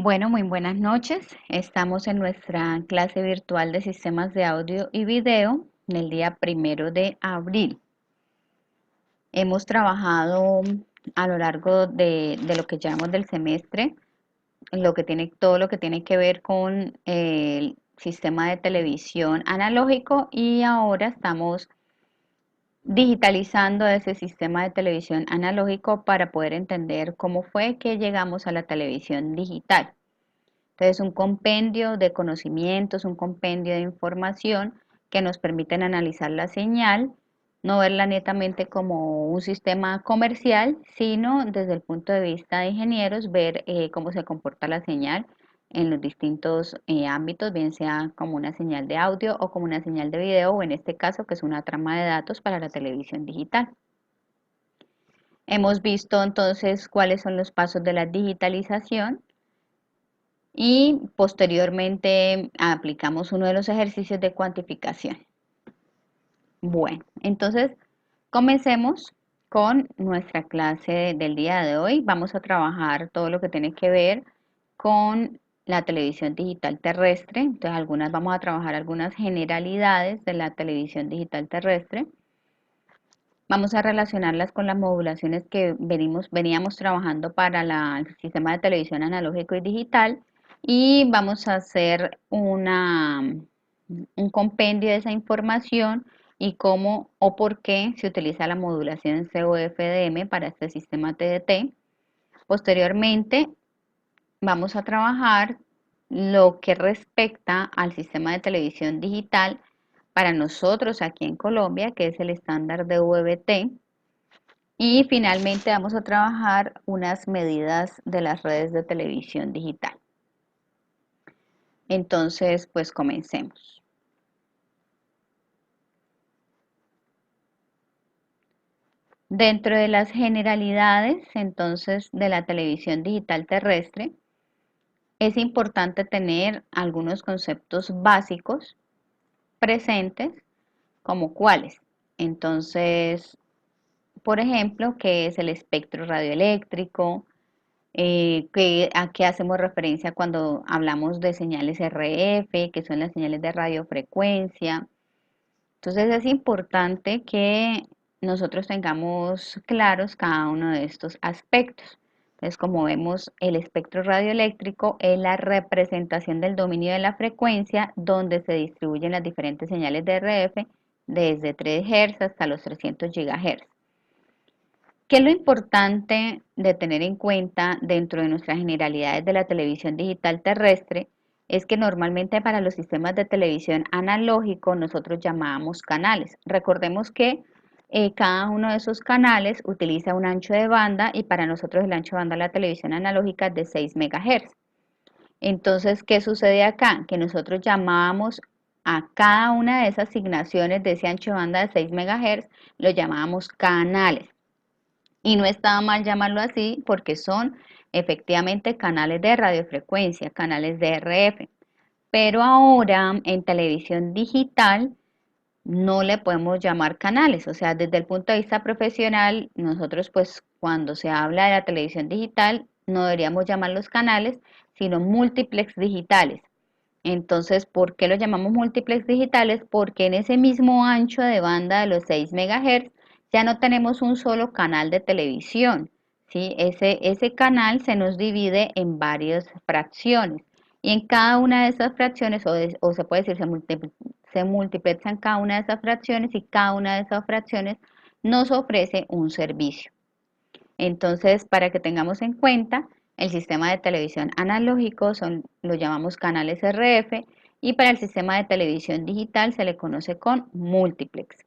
Bueno, muy buenas noches. Estamos en nuestra clase virtual de sistemas de audio y video del día 1 de abril. Hemos trabajado a lo largo de lo que llamamos del semestre, todo lo que tiene que ver con el sistema de televisión analógico y ahora estamos digitalizando ese sistema de televisión analógico para poder entender cómo fue que llegamos a la televisión digital. Entonces, un compendio de conocimientos, un compendio de información que nos permiten analizar la señal, no verla netamente como un sistema comercial, sino desde el punto de vista de ingenieros, ver cómo se comporta la señal en los distintos ámbitos, bien sea como una señal de audio o como una señal de video, o en este caso, que es una trama de datos para la televisión digital. Hemos visto entonces cuáles son los pasos de la digitalización y posteriormente aplicamos uno de los ejercicios de cuantificación. Bueno, entonces comencemos con nuestra clase del día de hoy. Vamos a trabajar todo lo que tiene que ver con la televisión digital terrestre. Entonces, vamos a trabajar algunas generalidades de la televisión digital terrestre. Vamos a relacionarlas con las modulaciones que veníamos trabajando para el sistema de televisión analógico y digital y vamos a hacer un compendio de esa información y cómo o por qué se utiliza la modulación COFDM para este sistema TDT. Posteriormente vamos a trabajar lo que respecta al sistema de televisión digital para nosotros aquí en Colombia, que es el estándar de VBT. Y finalmente vamos a trabajar unas medidas de las redes de televisión digital. Entonces, pues comencemos. Dentro de las generalidades, entonces, de la televisión digital terrestre, es importante tener algunos conceptos básicos presentes, como cuáles. Entonces, por ejemplo, ¿qué es el espectro radioeléctrico? ¿A qué hacemos referencia cuando hablamos de señales RF, que son las señales de radiofrecuencia? Entonces es importante que nosotros tengamos claros cada uno de estos aspectos. Entonces, como vemos, el espectro radioeléctrico es la representación del dominio de la frecuencia donde se distribuyen las diferentes señales de RF desde 3 Hz hasta los 300 GHz. ¿Qué es lo importante de tener en cuenta dentro de nuestras generalidades de la televisión digital terrestre? Es que normalmente para los sistemas de televisión analógico nosotros llamábamos canales. Recordemos que cada uno de esos canales utiliza un ancho de banda y para nosotros el ancho de banda de la televisión analógica es de 6 MHz. Entonces, ¿qué sucede acá? Que nosotros llamábamos a cada una de esas asignaciones de ese ancho de banda de 6 MHz, lo llamábamos canales. Y no estaba mal llamarlo así porque son efectivamente canales de radiofrecuencia, canales de RF. Pero ahora en televisión digital no le podemos llamar canales. O sea, desde el punto de vista profesional, nosotros pues cuando se habla de la televisión digital no deberíamos llamarlos canales, sino múltiplex digitales. Entonces, ¿por qué lo llamamos múltiplex digitales? Porque en ese mismo ancho de banda de los 6 MHz ya no tenemos un solo canal de televisión, ¿sí? Ese canal se nos divide en varias fracciones y en cada una de esas fracciones, o se puede decir, se multiplexan cada una de esas fracciones y cada una de esas fracciones nos ofrece un servicio. Entonces, para que tengamos en cuenta, el sistema de televisión analógico lo llamamos canales RF y para el sistema de televisión digital se le conoce con multiplex.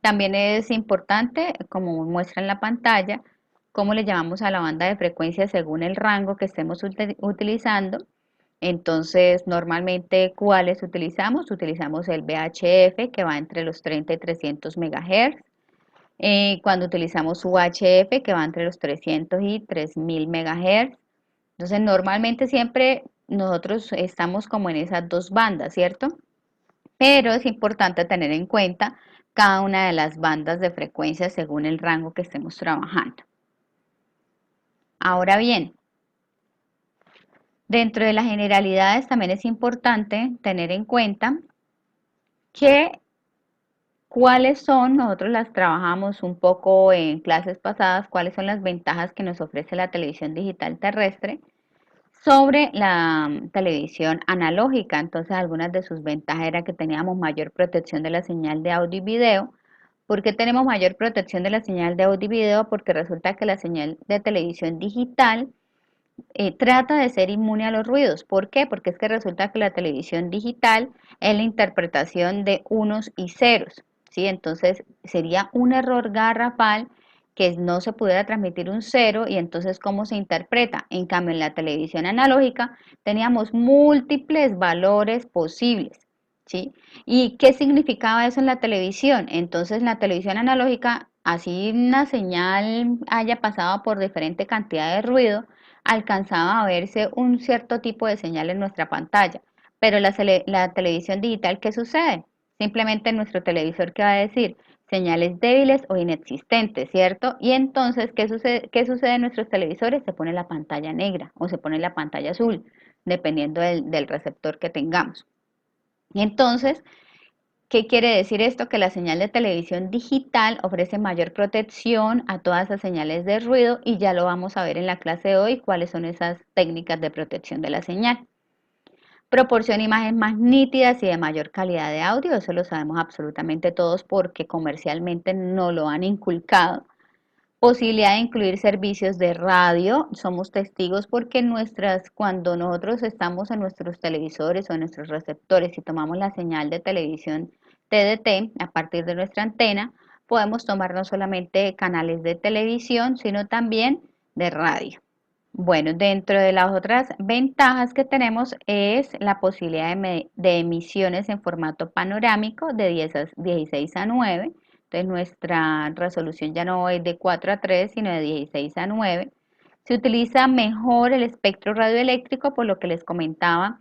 También es importante, como muestra en la pantalla, cómo le llamamos a la banda de frecuencia según el rango que estemos utilizando. Entonces, normalmente, ¿cuáles utilizamos? Utilizamos el VHF, que va entre los 30 y 300 MHz. Cuando utilizamos UHF, que va entre los 300 y 3000 MHz. Entonces, normalmente siempre nosotros estamos como en esas dos bandas, ¿cierto? Pero es importante tener en cuenta cada una de las bandas de frecuencia según el rango que estemos trabajando. Ahora bien, Dentro de las generalidades también es importante tener en cuenta que cuáles son, nosotros las trabajamos un poco en clases pasadas, cuáles son las ventajas que nos ofrece la televisión digital terrestre sobre la televisión analógica. Entonces, algunas de sus ventajas era que teníamos mayor protección de la señal de audio y video. ¿Por qué tenemos mayor protección de la señal de audio y video? Porque resulta que la señal de televisión digital trata de ser inmune a los ruidos. ¿Por qué? Porque es que resulta que la televisión digital es la interpretación de unos y ceros, ¿sí? Entonces sería un error garrafal que no se pudiera transmitir un cero y entonces ¿cómo se interpreta? En cambio, en la televisión analógica teníamos múltiples valores posibles, ¿sí? ¿Y qué significaba eso en la televisión? Entonces, en la televisión analógica, así una señal haya pasado por diferente cantidad de ruido, alcanzaba a verse un cierto tipo de señal en nuestra pantalla. Pero la televisión digital, ¿qué sucede? Simplemente nuestro televisor que va a decir señales débiles o inexistentes, ¿cierto? Y entonces, qué sucede en nuestros televisores? Se pone la pantalla negra o se pone la pantalla azul, dependiendo del receptor que tengamos. Y entonces, ¿qué quiere decir esto? Que la señal de televisión digital ofrece mayor protección a todas esas señales de ruido y ya lo vamos a ver en la clase de hoy, cuáles son esas técnicas de protección de la señal. Proporciona imágenes más nítidas y de mayor calidad de audio, eso lo sabemos absolutamente todos porque comercialmente no lo han inculcado. Posibilidad de incluir servicios de radio, somos testigos porque cuando nosotros estamos en nuestros televisores o en nuestros receptores y tomamos la señal de televisión TDT a partir de nuestra antena, podemos tomar no solamente canales de televisión, sino también de radio. Bueno, dentro de las otras ventajas que tenemos es la posibilidad de emisiones en formato panorámico de 16 a 9. Entonces nuestra resolución ya no es de 4 a 3, sino de 16 a 9. Se utiliza mejor el espectro radioeléctrico, por lo que les comentaba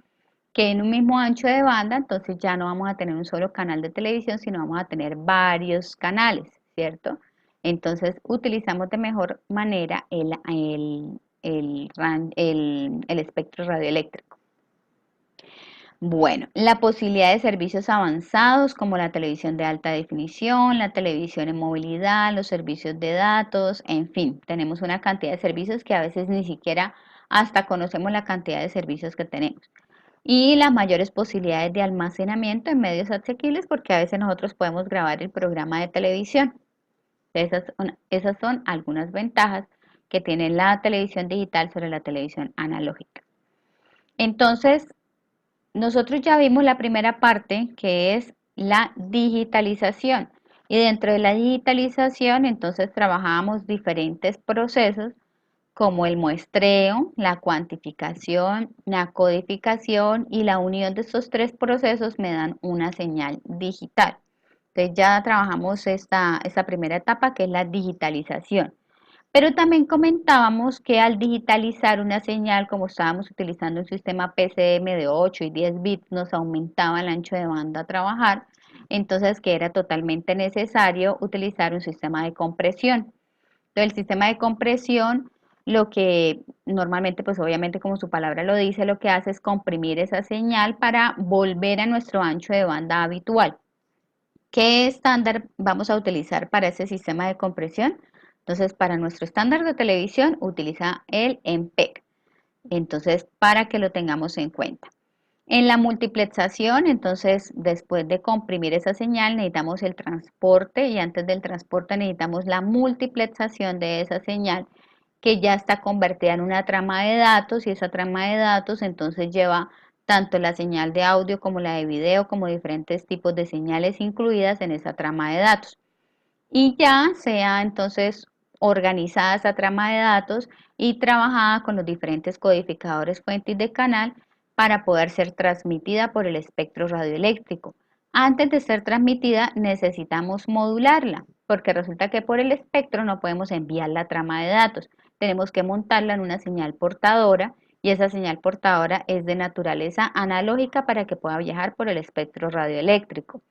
que en un mismo ancho de banda, entonces ya no vamos a tener un solo canal de televisión, sino vamos a tener varios canales, ¿cierto? Entonces utilizamos de mejor manera el espectro radioeléctrico. Bueno, la posibilidad de servicios avanzados como la televisión de alta definición, la televisión en movilidad, los servicios de datos, en fin, tenemos una cantidad de servicios que a veces ni siquiera hasta conocemos la cantidad de servicios que tenemos. Y las mayores posibilidades de almacenamiento en medios asequibles porque a veces nosotros podemos grabar el programa de televisión. Esas son algunas ventajas que tiene la televisión digital sobre la televisión analógica. Entonces, nosotros ya vimos la primera parte que es la digitalización. Y dentro de la digitalización, entonces trabajamos diferentes procesos como el muestreo, la cuantificación, la codificación y la unión de estos tres procesos me dan una señal digital. Entonces ya trabajamos esta primera etapa que es la digitalización. Pero también comentábamos que al digitalizar una señal, como estábamos utilizando un sistema PCM de 8 y 10 bits, nos aumentaba el ancho de banda a trabajar, entonces que era totalmente necesario utilizar un sistema de compresión. Entonces el sistema de compresión, lo que normalmente, pues obviamente como su palabra lo dice, lo que hace es comprimir esa señal para volver a nuestro ancho de banda habitual. ¿Qué estándar vamos a utilizar para ese sistema de compresión? Entonces, para nuestro estándar de televisión utiliza el MPEG. Entonces, para que lo tengamos en cuenta. En la multiplexación, entonces, después de comprimir esa señal, necesitamos el transporte y antes del transporte necesitamos la multiplexación de esa señal que ya está convertida en una trama de datos y esa trama de datos entonces lleva tanto la señal de audio como la de video como diferentes tipos de señales incluidas en esa trama de datos. Y ya sea entonces organizada esa trama de datos y trabajada con los diferentes codificadores fuentes de canal para poder ser transmitida por el espectro radioeléctrico. Antes de ser transmitida necesitamos modularla, porque resulta que por el espectro no podemos enviar la trama de datos. Tenemos que montarla en una señal portadora y esa señal portadora es de naturaleza analógica para que pueda viajar por el espectro radioeléctrico.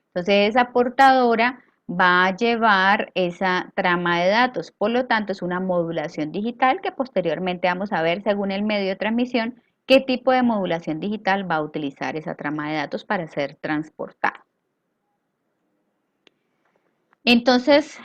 Entonces esa portadora va a llevar esa trama de datos, por lo tanto es una modulación digital que posteriormente vamos a ver según el medio de transmisión qué tipo de modulación digital va a utilizar esa trama de datos para ser transportada. Entonces,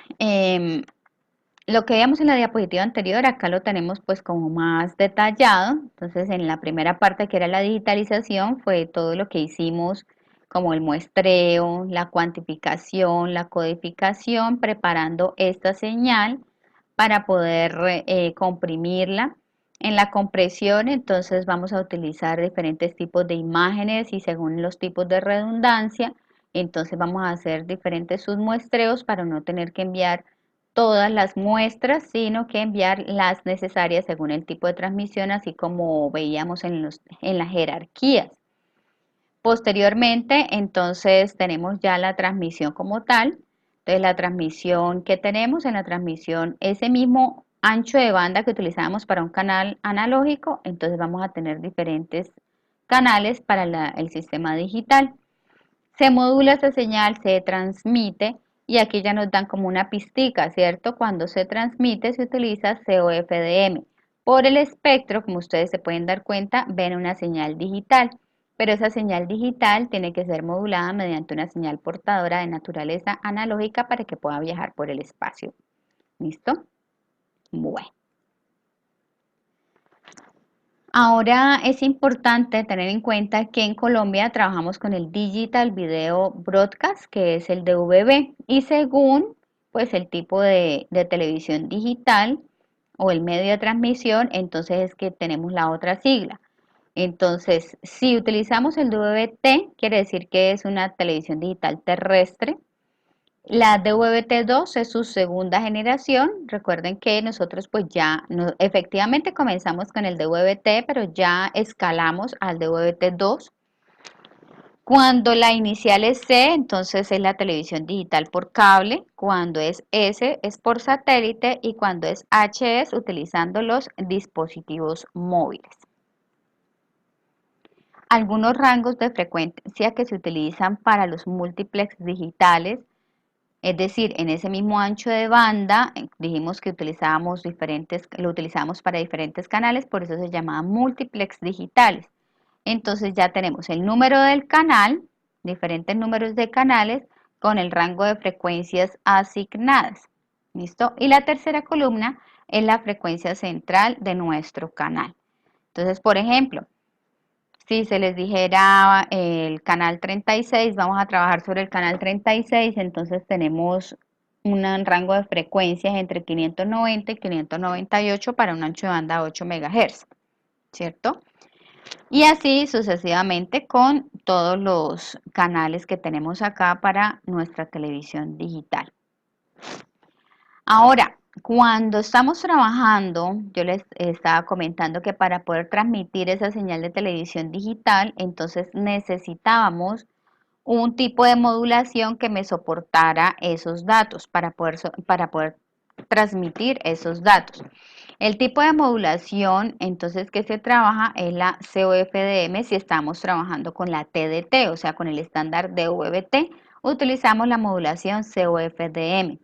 lo que veíamos en la diapositiva anterior, acá lo tenemos pues como más detallado. Entonces, en la primera parte que era la digitalización, fue todo lo que hicimos como el muestreo, la cuantificación, la codificación, preparando esta señal para poder comprimirla. En la compresión, entonces vamos a utilizar diferentes tipos de imágenes y según los tipos de redundancia, entonces vamos a hacer diferentes submuestreos para no tener que enviar todas las muestras, sino que enviar las necesarias según el tipo de transmisión, así como veíamos en las jerarquías. Posteriormente, entonces tenemos ya la transmisión como tal. Entonces, la transmisión que tenemos en la transmisión, ese mismo ancho de banda que utilizamos para un canal analógico, entonces vamos a tener diferentes canales para el sistema digital. Se modula esa señal, se transmite y aquí ya nos dan como una pistica, ¿cierto? Cuando se transmite se utiliza COFDM. Por el espectro, como ustedes se pueden dar cuenta, ven una señal digital, pero esa señal digital tiene que ser modulada mediante una señal portadora de naturaleza analógica para que pueda viajar por el espacio. ¿Listo? Bueno. Ahora es importante tener en cuenta que en Colombia trabajamos con el Digital Video Broadcast, que es el DVB, y según pues el tipo de televisión digital o el medio de transmisión, entonces es que tenemos la otra sigla. Entonces, si utilizamos el DVB-T, quiere decir que es una televisión digital terrestre. La DVB-T2 es su segunda generación. Recuerden que nosotros pues ya efectivamente comenzamos con el DVB-T, pero ya escalamos al DVB-T2. Cuando la inicial es C, entonces es la televisión digital por cable. Cuando es S, es por satélite. Y cuando es H, es utilizando los dispositivos móviles. Algunos rangos de frecuencia que se utilizan para los multiplex digitales. Es decir, en ese mismo ancho de banda, dijimos que lo utilizábamos para diferentes canales, por eso se llama multiplex digitales. Entonces ya tenemos el número del canal, diferentes números de canales con el rango de frecuencias asignadas. ¿Listo? Y la tercera columna es la frecuencia central de nuestro canal. Entonces, por ejemplo, si se les dijera el canal 36, vamos a trabajar sobre el canal 36, entonces tenemos un rango de frecuencias entre 590 y 598 para un ancho de banda 8 MHz, ¿cierto? Y así sucesivamente con todos los canales que tenemos acá para nuestra televisión digital. Ahora, cuando estamos trabajando, yo les estaba comentando que para poder transmitir esa señal de televisión digital, entonces necesitábamos un tipo de modulación que me soportara esos datos para poder transmitir esos datos. El tipo de modulación, entonces, que se trabaja es la COFDM si estamos trabajando con la TDT, o sea, con el estándar DVB-T, utilizamos la modulación COFDM.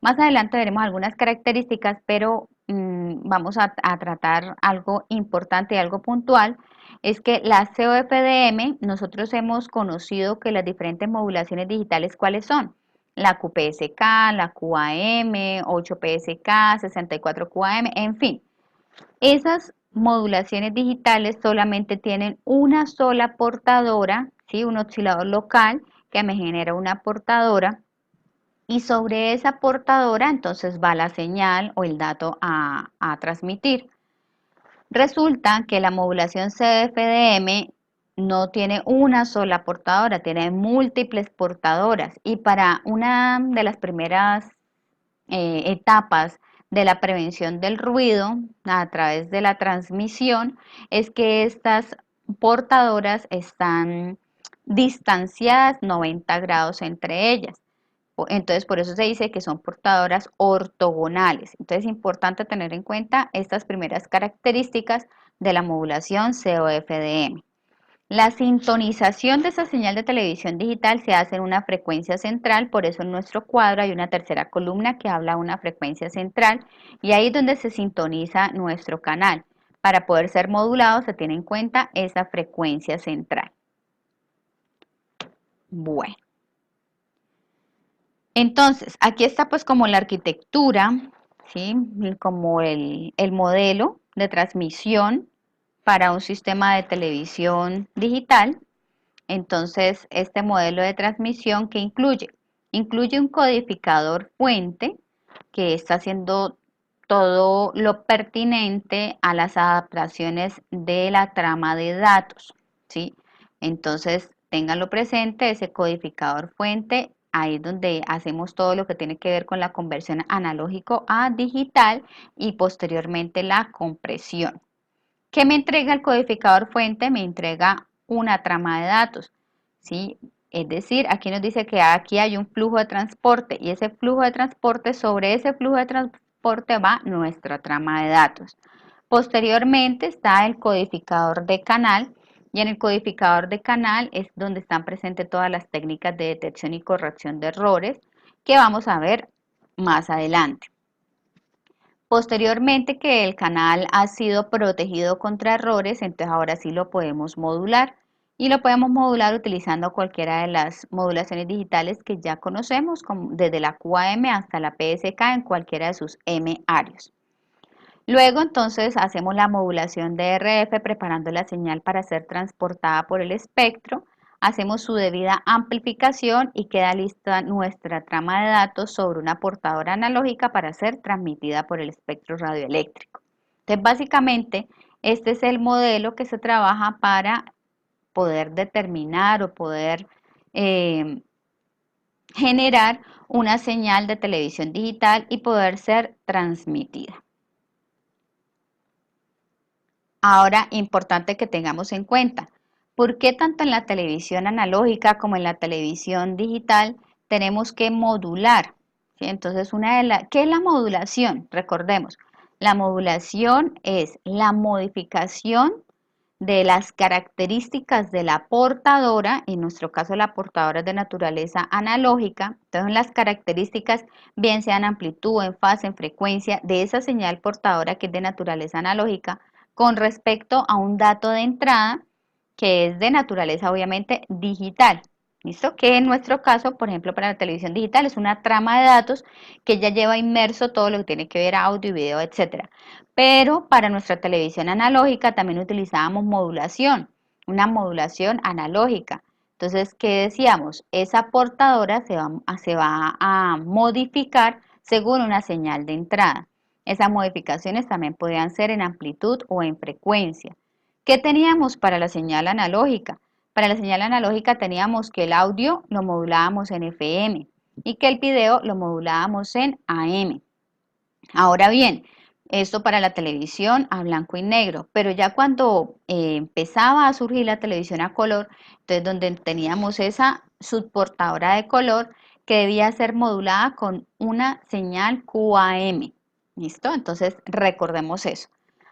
Más adelante veremos algunas características, pero vamos a tratar algo importante y algo puntual. Es que la COFDM, nosotros hemos conocido que las diferentes modulaciones digitales, ¿cuáles son? La QPSK, la QAM, 8PSK, 64QAM, en fin. Esas modulaciones digitales solamente tienen una sola portadora, ¿sí? Un oscilador local que me genera una portadora y sobre esa portadora entonces va la señal o el dato a transmitir. Resulta que la modulación CFDM no tiene una sola portadora, tiene múltiples portadoras y para una de las primeras etapas de la prevención del ruido a través de la transmisión es que estas portadoras están distanciadas 90 grados entre ellas. Entonces, por eso se dice que son portadoras ortogonales. Entonces, es importante tener en cuenta estas primeras características de la modulación COFDM. La sintonización de esa señal de televisión digital se hace en una frecuencia central, por eso en nuestro cuadro hay una tercera columna que habla de una frecuencia central y ahí es donde se sintoniza nuestro canal. Para poder ser modulado se tiene en cuenta esa frecuencia central. Bueno, entonces aquí está pues como la arquitectura, ¿sí? Como el modelo de transmisión para un sistema de televisión digital. Entonces, este modelo de transmisión que incluye un codificador fuente que está haciendo todo lo pertinente a las adaptaciones de la trama de datos, ¿sí? Entonces, ténganlo presente, ese codificador fuente, ahí es donde hacemos todo lo que tiene que ver con la conversión analógico a digital y posteriormente la compresión. ¿Qué me entrega el codificador fuente? Me entrega una trama de datos, ¿sí? Es decir, aquí nos dice que aquí hay un flujo de transporte y ese flujo de transporte, sobre ese flujo de transporte va nuestra trama de datos. Posteriormente está el codificador de canal y en el codificador de canal es donde están presentes todas las técnicas de detección y corrección de errores que vamos a ver más adelante. Posteriormente que el canal ha sido protegido contra errores, entonces ahora sí lo podemos modular y lo podemos modular utilizando cualquiera de las modulaciones digitales que ya conocemos, desde la QAM hasta la PSK en cualquiera de sus M áreas. Luego entonces hacemos la modulación de RF preparando la señal para ser transportada por el espectro, hacemos su debida amplificación y queda lista nuestra trama de datos sobre una portadora analógica para ser transmitida por el espectro radioeléctrico. Entonces básicamente este es el modelo que se trabaja para poder determinar o poder eh, generar una señal de televisión digital y poder ser transmitida. Ahora, importante que tengamos en cuenta, ¿por qué tanto en la televisión analógica como en la televisión digital tenemos que modular? ¿Sí? Entonces, ¿qué es la modulación? Recordemos, la modulación es la modificación de las características de la portadora, en nuestro caso la portadora es de naturaleza analógica, entonces las características, bien sean amplitud, en fase, en frecuencia, de esa señal portadora que es de naturaleza analógica, con respecto a un dato de entrada que es de naturaleza obviamente digital. ¿Listo? Que en nuestro caso, por ejemplo, para la televisión digital es una trama de datos que ya lleva inmerso todo lo que tiene que ver audio y video, etcétera. Pero para nuestra televisión analógica también utilizábamos modulación, una modulación analógica. Entonces, ¿qué decíamos? Esa portadora se va a modificar según una señal de entrada. Esas modificaciones también podían ser en amplitud o en frecuencia. ¿Qué teníamos para la señal analógica? Para la señal analógica teníamos que el audio lo modulábamos en FM y que el video lo modulábamos en AM. Ahora bien, esto para la televisión a blanco y negro, pero ya cuando empezaba a surgir la televisión a color, entonces donde teníamos esa subportadora de color que debía ser modulada con una señal QAM. ¿Listo? Entonces recordemos eso.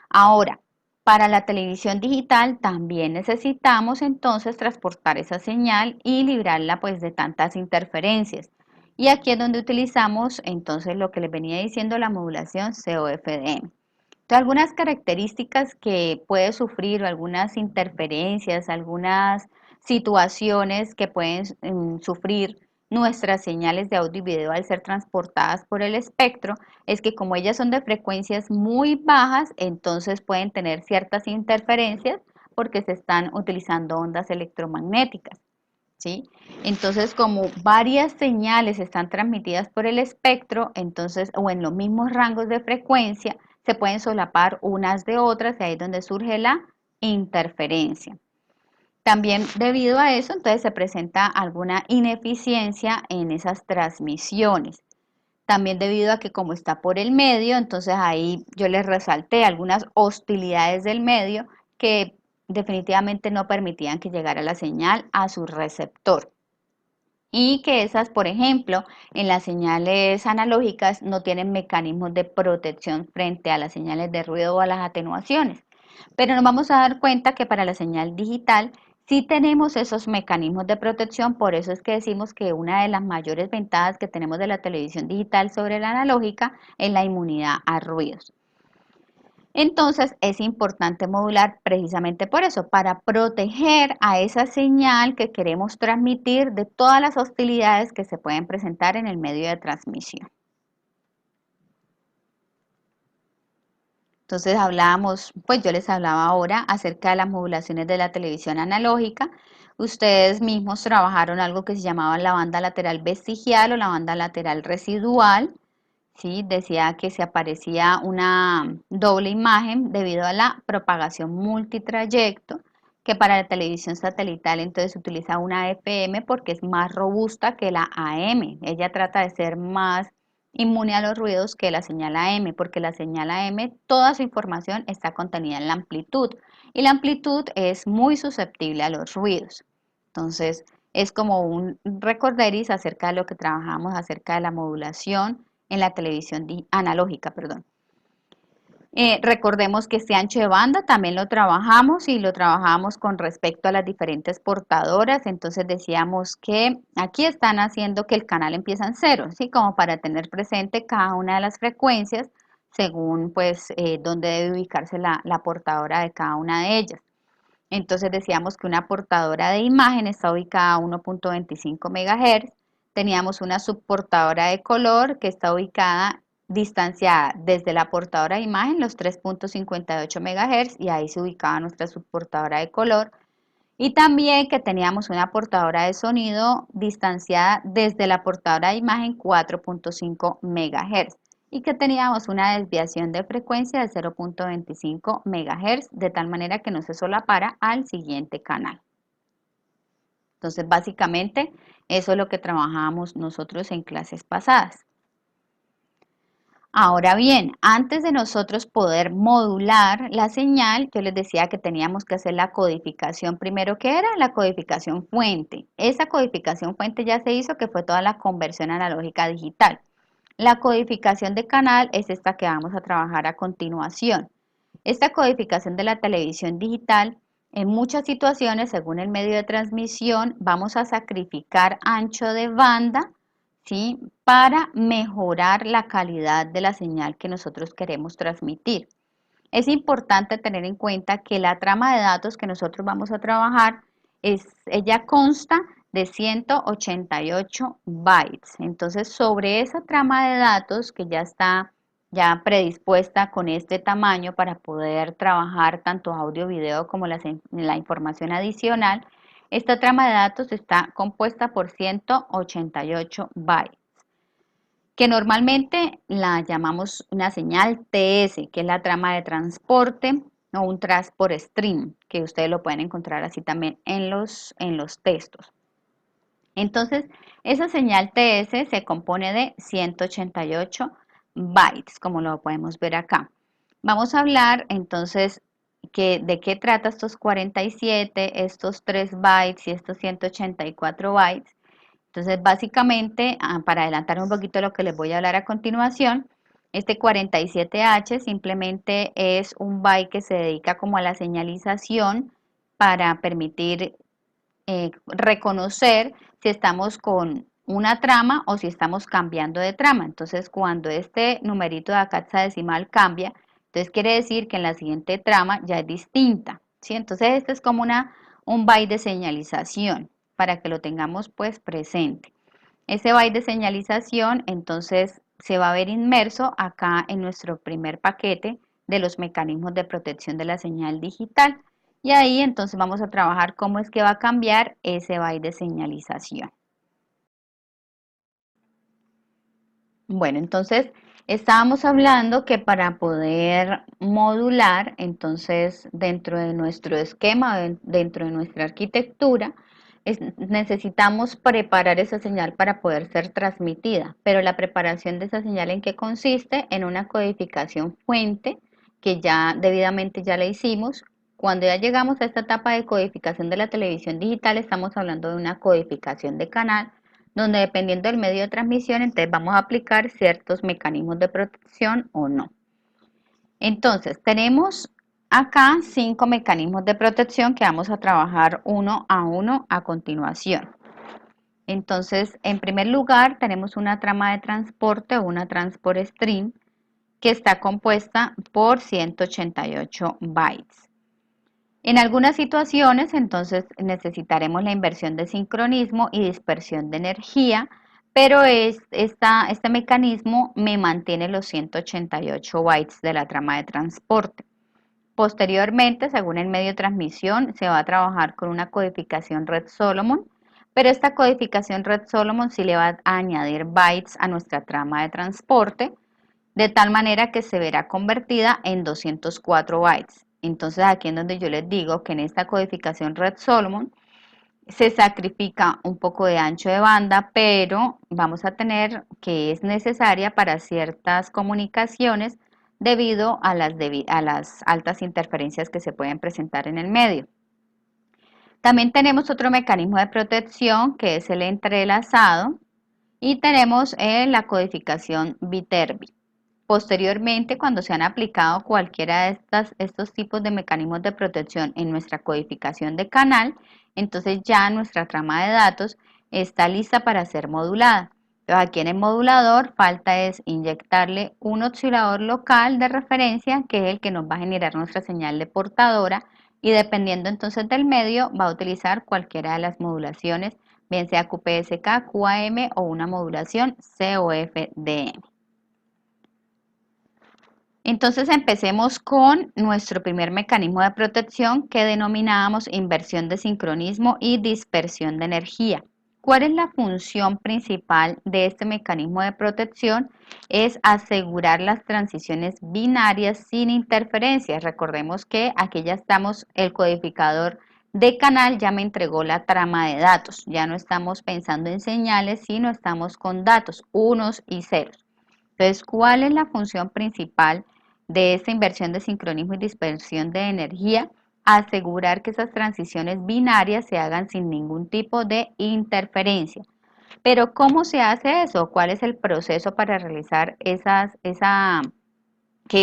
Ahora, para la televisión digital también necesitamos entonces transportar esa señal y librarla pues de tantas interferencias. Y aquí es donde utilizamos entonces lo que les venía diciendo la modulación COFDM. Entonces, algunas características que puede sufrir o algunas interferencias, algunas situaciones que pueden sufrir nuestras señales de audio y video al ser transportadas por el espectro es que como ellas son de frecuencias muy bajas, entonces pueden tener ciertas interferencias porque se están utilizando ondas electromagnéticas. ¿Sí? Entonces, como varias señales están transmitidas por el espectro, entonces, o en los mismos rangos de frecuencia, se pueden solapar unas de otras y ahí es donde surge la interferencia. También debido a eso, entonces se presenta alguna ineficiencia en esas transmisiones. También debido a que como está por el medio, entonces ahí yo les resalté algunas hostilidades del medio que definitivamente no permitían que llegara la señal a su receptor. Y que esas, por ejemplo, en las señales analógicas no tienen mecanismos de protección frente a las señales de ruido o a las atenuaciones. Pero nos vamos a dar cuenta que para la señal digital sí tenemos esos mecanismos de protección, por eso es que decimos que una de las mayores ventajas que tenemos de la televisión digital sobre la analógica es la inmunidad a ruidos. Entonces es importante modular precisamente por eso, para proteger a esa señal que queremos transmitir de todas las hostilidades que se pueden presentar en el medio de transmisión. Entonces hablábamos, pues yo les hablaba ahora acerca de las modulaciones de la televisión analógica. Ustedes mismos trabajaron algo que se llamaba la banda lateral vestigial o la banda lateral residual. ¿Sí? Decía que se aparecía una doble imagen debido a la propagación multitrayecto, que para la televisión satelital entonces se utiliza una FM porque es más robusta que la AM. Ella trata de ser más inmune a los ruidos que la señal AM, porque la señal AM, toda su información está contenida en la amplitud y la amplitud es muy susceptible a los ruidos. Entonces, es como un recorderis acerca de lo que trabajamos acerca de la modulación en la televisión analógica, perdón. Recordemos que este ancho de banda también lo trabajamos y lo trabajamos con respecto a las diferentes portadoras, entonces decíamos que aquí están haciendo que el canal empieza en cero, ¿sí? Como para tener presente cada una de las frecuencias según pues dónde debe ubicarse la portadora de cada una de ellas. Entonces decíamos que una portadora de imagen está ubicada a 1.25 MHz, teníamos una subportadora de color que está ubicada distanciada desde la portadora de imagen los 3.58 MHz y ahí se ubicaba nuestra subportadora de color. Y también que teníamos una portadora de sonido distanciada desde la portadora de imagen 4.5 MHz y que teníamos una desviación de frecuencia de 0.25 MHz de tal manera que no se solapara al siguiente canal. Entonces, básicamente, eso es lo que trabajábamos nosotros en clases pasadas. Ahora bien, antes de nosotros poder modular la señal, yo les decía que teníamos que hacer la codificación primero, que era la codificación fuente. Esa codificación fuente ya se hizo, que fue toda la conversión analógica a digital. La codificación de canal es esta que vamos a trabajar a continuación. Esta codificación de la televisión digital, en muchas situaciones, según el medio de transmisión, vamos a sacrificar ancho de banda, ¿sí? Para mejorar la calidad de la señal que nosotros queremos transmitir. Es importante tener en cuenta que la trama de datos que nosotros vamos a trabajar, ella consta de 188 bytes. Entonces, sobre esa trama de datos que ya está ya predispuesta con este tamaño para poder trabajar tanto audio, video como la información adicional, esta trama de datos está compuesta por 188 bytes, que normalmente la llamamos una señal TS, que es la trama de transporte o un transport stream, que ustedes lo pueden encontrar así también en los textos. Entonces, esa señal TS se compone de 188 bytes, como lo podemos ver acá. Vamos a hablar entonces de qué trata estos 47, estos 3 bytes y estos 184 bytes. Entonces, básicamente, para adelantar un poquito lo que les voy a hablar a continuación, este 47H simplemente es un byte que se dedica como a la señalización para permitir reconocer si estamos con una trama o si estamos cambiando de trama. Entonces, cuando este numerito de acá hexadecimal cambia, entonces quiere decir que en la siguiente trama ya es distinta, ¿sí? Entonces, este es como un byte de señalización para que lo tengamos pues presente. Ese byte de señalización entonces se va a ver inmerso acá en nuestro primer paquete de los mecanismos de protección de la señal digital. Y ahí entonces vamos a trabajar cómo es que va a cambiar ese byte de señalización. Bueno, entonces estábamos hablando que para poder modular, entonces dentro de nuestro esquema, dentro de nuestra arquitectura, necesitamos preparar esa señal para poder ser transmitida, pero la preparación de esa señal ¿en qué consiste? En una codificación fuente que ya debidamente ya la hicimos. Cuando ya llegamos a esta etapa de codificación de la televisión digital, estamos hablando de una codificación de canal, donde dependiendo del medio de transmisión, entonces vamos a aplicar ciertos mecanismos de protección o no. Entonces, tenemos acá 5 mecanismos de protección que vamos a trabajar uno a continuación. Entonces, en primer lugar, tenemos una trama de transporte o una transport stream, que está compuesta por 188 bytes. En algunas situaciones, entonces, necesitaremos la inversión de sincronismo y dispersión de energía, pero este mecanismo me mantiene los 188 bytes de la trama de transporte. Posteriormente, según el medio de transmisión, se va a trabajar con una codificación Red Solomon, pero esta codificación Red Solomon sí le va a añadir bytes a nuestra trama de transporte, de tal manera que se verá convertida en 204 bytes. Entonces aquí es donde yo les digo que en esta codificación Red Solomon se sacrifica un poco de ancho de banda, pero vamos a tener que es necesaria para ciertas comunicaciones debido a las altas interferencias que se pueden presentar en el medio. También tenemos otro mecanismo de protección que es el entrelazado y tenemos la codificación Viterbi. Posteriormente, cuando se han aplicado cualquiera de estos tipos de mecanismos de protección en nuestra codificación de canal, entonces ya nuestra trama de datos está lista para ser modulada. Entonces aquí en el modulador falta es inyectarle un oscilador local de referencia, que es el que nos va a generar nuestra señal de portadora, y dependiendo entonces del medio va a utilizar cualquiera de las modulaciones, bien sea QPSK, QAM o una modulación COFDM. Entonces empecemos con nuestro primer mecanismo de protección que denominábamos inversión de sincronismo y dispersión de energía. ¿Cuál es la función principal de este mecanismo de protección? Es asegurar las transiciones binarias sin interferencias. Recordemos que aquí ya estamos, el codificador de canal ya me entregó la trama de datos. Ya no estamos pensando en señales, sino estamos con datos, unos y ceros. Entonces, ¿cuál es la función principal de esta inversión de sincronismo y dispersión de energía? Asegurar que esas transiciones binarias se hagan sin ningún tipo de interferencia. Pero ¿cómo se hace eso? ¿Cuál es el proceso para realizar que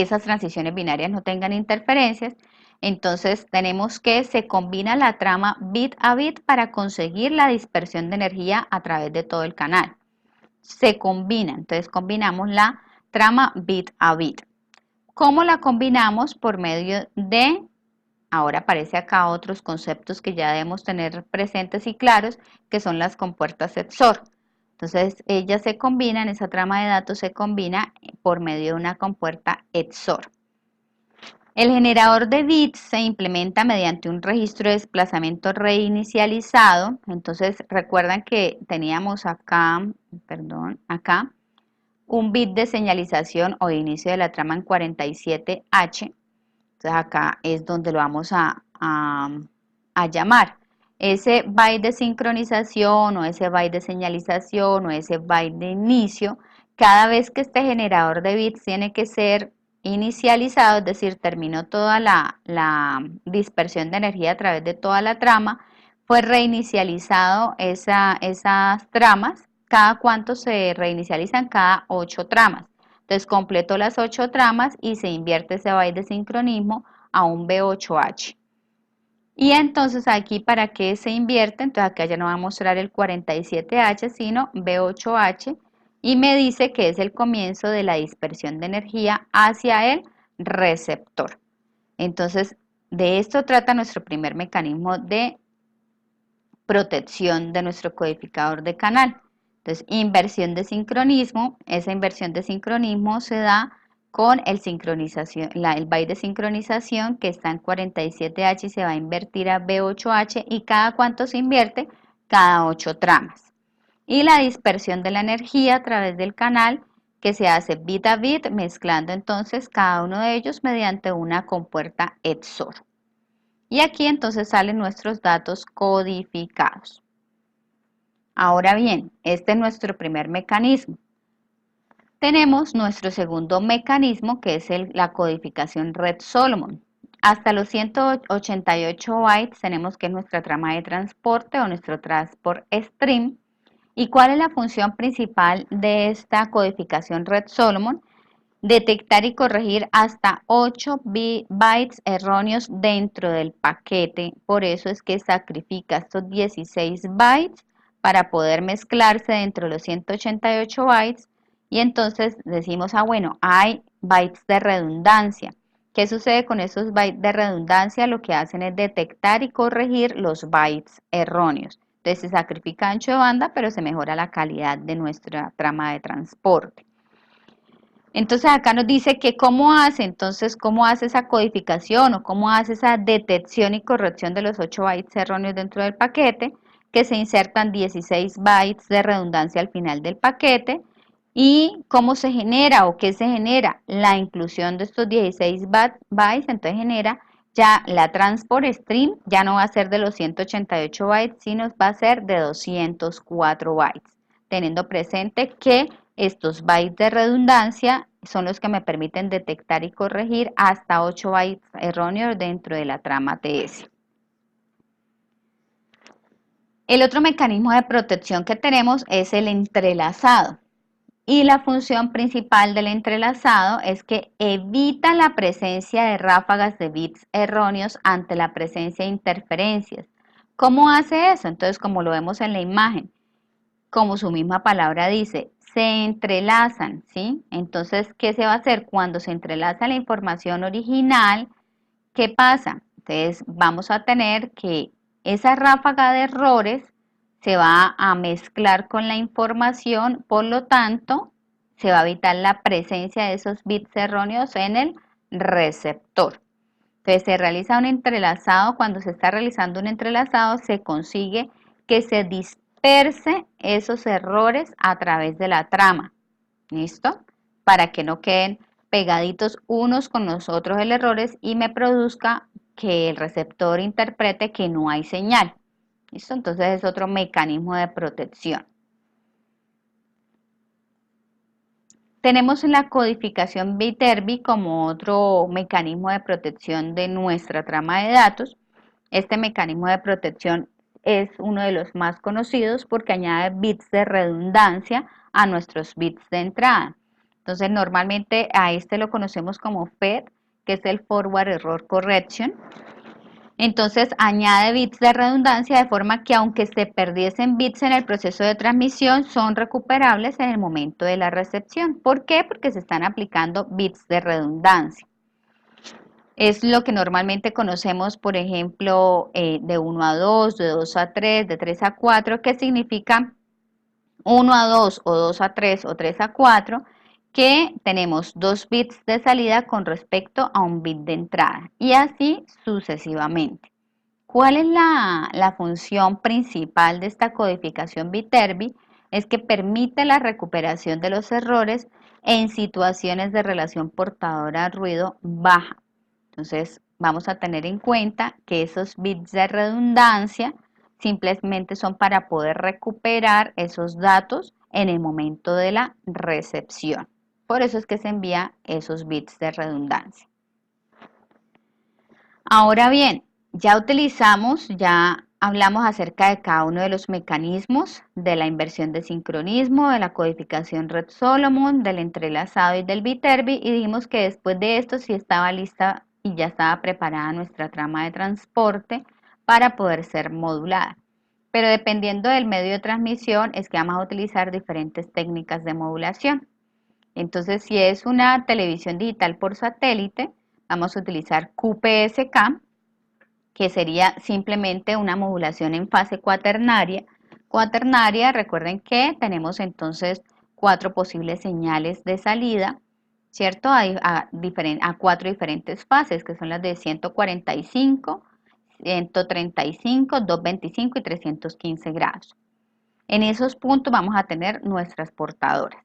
esas transiciones binarias no tengan interferencias? Entonces tenemos que se combina la trama bit a bit para conseguir la dispersión de energía a través de todo el canal. Se combina, entonces combinamos la trama bit a bit. ¿Cómo la combinamos? Por medio de, ahora aparece acá otros conceptos que ya debemos tener presentes y claros, que son las compuertas XOR. Entonces, ellas se combinan, esa trama de datos se combina por medio de una compuerta XOR. El generador de bits se implementa mediante un registro de desplazamiento reinicializado. Entonces, recuerdan que teníamos acá, acá, un bit de señalización o de inicio de la trama en 47H. Entonces acá es donde lo vamos a llamar. Ese byte de sincronización o ese byte de señalización o ese byte de inicio, cada vez que este generador de bits tiene que ser inicializado, es decir, terminó toda la dispersión de energía a través de toda la trama, fue reinicializado esas tramas. ¿Cada cuánto se reinicializan? Cada 8 tramas. Entonces completo las 8 tramas y se invierte ese byte de sincronismo a un B8H. Y entonces aquí para qué se invierte, entonces acá ya no va a mostrar el 47H, sino B8H, y me dice que es el comienzo de la dispersión de energía hacia el receptor. Entonces, de esto trata nuestro primer mecanismo de protección de nuestro codificador de canal. Entonces, inversión de sincronismo, esa inversión de sincronismo se da con el byte de sincronización que está en 47H y se va a invertir a B8H, y cada cuánto se invierte, cada 8 tramas. Y la dispersión de la energía a través del canal, que se hace bit a bit, mezclando entonces cada uno de ellos mediante una compuerta XOR. Y aquí entonces salen nuestros datos codificados. Ahora bien, este es nuestro primer mecanismo. Tenemos nuestro segundo mecanismo, que es la codificación Red Solomon. Hasta los 188 bytes tenemos que es nuestra trama de transporte o nuestro transport stream. ¿Y cuál es la función principal de esta codificación Red Solomon? Detectar y corregir hasta 8 bytes erróneos dentro del paquete. Por eso es que sacrifica estos 16 bytes para poder mezclarse dentro de los 188 bytes. Y entonces decimos, bueno, hay bytes de redundancia. ¿Qué sucede con esos bytes de redundancia? Lo que hacen es detectar y corregir los bytes erróneos. Entonces se sacrifica ancho de banda, pero se mejora la calidad de nuestra trama de transporte. Entonces acá nos dice que cómo hace, entonces cómo hace esa codificación o cómo hace esa detección y corrección de los 8 bytes erróneos dentro del paquete, que se insertan 16 bytes de redundancia al final del paquete, y cómo se genera o qué se genera la inclusión de estos 16 bytes, entonces genera ya la transport stream, ya no va a ser de los 188 bytes, sino va a ser de 204 bytes, teniendo presente que estos bytes de redundancia son los que me permiten detectar y corregir hasta 8 bytes erróneos dentro de la trama TS. El otro mecanismo de protección que tenemos es el entrelazado. Y la función principal del entrelazado es que evita la presencia de ráfagas de bits erróneos ante la presencia de interferencias. ¿Cómo hace eso? Entonces, como lo vemos en la imagen, como su misma palabra dice, se entrelazan, ¿sí? Entonces, ¿qué se va a hacer? Cuando se entrelaza la información original, ¿qué pasa? Entonces, vamos a tener que esa ráfaga de errores se va a mezclar con la información, por lo tanto, se va a evitar la presencia de esos bits erróneos en el receptor. Entonces, se realiza un entrelazado. Cuando se está realizando un entrelazado, se consigue que se disperse esos errores a través de la trama. ¿Listo? Para que no queden pegaditos unos con los otros el errores y me produzca que el receptor interprete que no hay señal. ¿Listo? Entonces es otro mecanismo de protección. Tenemos la codificación Viterbi como otro mecanismo de protección de nuestra trama de datos. Este mecanismo de protección es uno de los más conocidos porque añade bits de redundancia a nuestros bits de entrada. Entonces, normalmente a este lo conocemos como FED, que es el Forward Error Correction. Entonces, añade bits de redundancia de forma que aunque se perdiesen bits en el proceso de transmisión, son recuperables en el momento de la recepción. ¿Por qué? Porque se están aplicando bits de redundancia. Es lo que normalmente conocemos, por ejemplo, de 1 a 2, de 2 a 3, de 3 a 4, que significa 1 a 2 o 2 a 3 o 3 a 4, que tenemos 2 bits de salida con respecto a un bit de entrada, y así sucesivamente. ¿Cuál es la función principal de esta codificación Viterbi? Es que permite la recuperación de los errores en situaciones de relación portadora-ruido baja. Entonces, vamos a tener en cuenta que esos bits de redundancia simplemente son para poder recuperar esos datos en el momento de la recepción. Por eso es que se envía esos bits de redundancia. Ahora bien, ya hablamos acerca de cada uno de los mecanismos de la inversión de sincronismo, de la codificación Red Solomon, del entrelazado y del Viterbi, y dijimos que después de esto sí estaba lista y ya estaba preparada nuestra trama de transporte para poder ser modulada. Pero dependiendo del medio de transmisión es que vamos a utilizar diferentes técnicas de modulación. Entonces, si es una televisión digital por satélite, vamos a utilizar QPSK, que sería simplemente una modulación en fase cuaternaria. Cuaternaria, recuerden que tenemos entonces 4 posibles señales de salida, ¿cierto? A 4 diferentes fases, que son las de 145, 135, 225 y 315 grados. En esos puntos vamos a tener nuestras portadoras.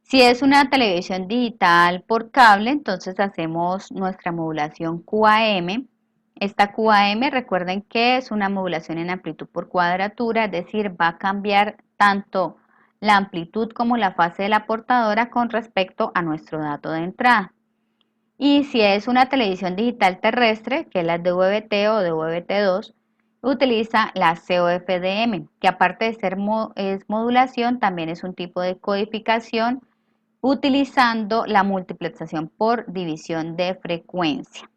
Si es una televisión digital por cable, entonces hacemos nuestra modulación QAM. Esta QAM, recuerden que es una modulación en amplitud por cuadratura, es decir, va a cambiar tanto la amplitud como la fase de la portadora con respecto a nuestro dato de entrada. Y si es una televisión digital terrestre, que es la DVB-T o DVB-T2, utiliza la COFDM, que aparte de ser es modulación, también es un tipo de codificación utilizando la multiplexación por división de frecuencia.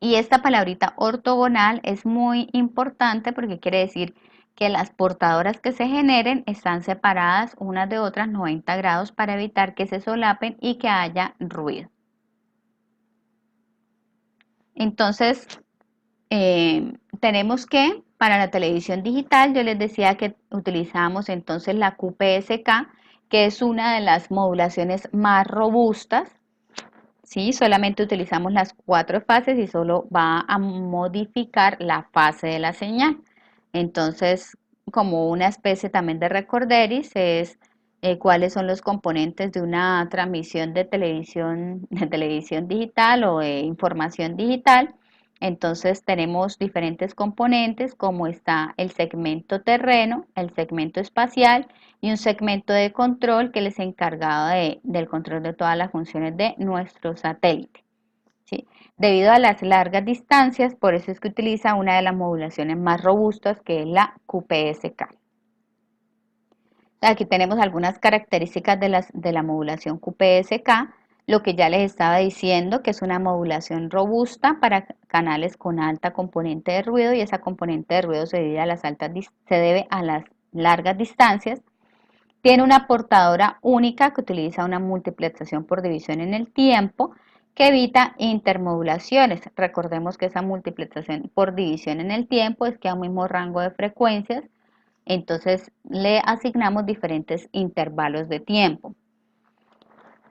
Y esta palabrita ortogonal es muy importante porque quiere decir que las portadoras que se generen están separadas unas de otras 90 grados para evitar que se solapen y que haya ruido. Entonces, tenemos que, para la televisión digital, yo les decía que utilizamos entonces la QPSK, que es una de las modulaciones más robustas, ¿sí? Solamente utilizamos las 4 fases y solo va a modificar la fase de la señal. Entonces, como una especie también de recorderis, es cuáles son los componentes de una transmisión de televisión digital o de información digital. Entonces tenemos diferentes componentes como está el segmento terreno, el segmento espacial y un segmento de control que les encargado del control de todas las funciones de nuestro satélite. ¿Sí? Debido a las largas distancias, por eso es que utiliza una de las modulaciones más robustas que es la QPSK. Aquí tenemos algunas características de la modulación QPSK, lo que ya les estaba diciendo, que es una modulación robusta para canales con alta componente de ruido y esa componente de ruido se debe a las largas distancias. Tiene una portadora única que utiliza una multiplexación por división en el tiempo que evita intermodulaciones. Recordemos que esa multiplexación por división en el tiempo es que a un mismo rango de frecuencias, entonces le asignamos diferentes intervalos de tiempo.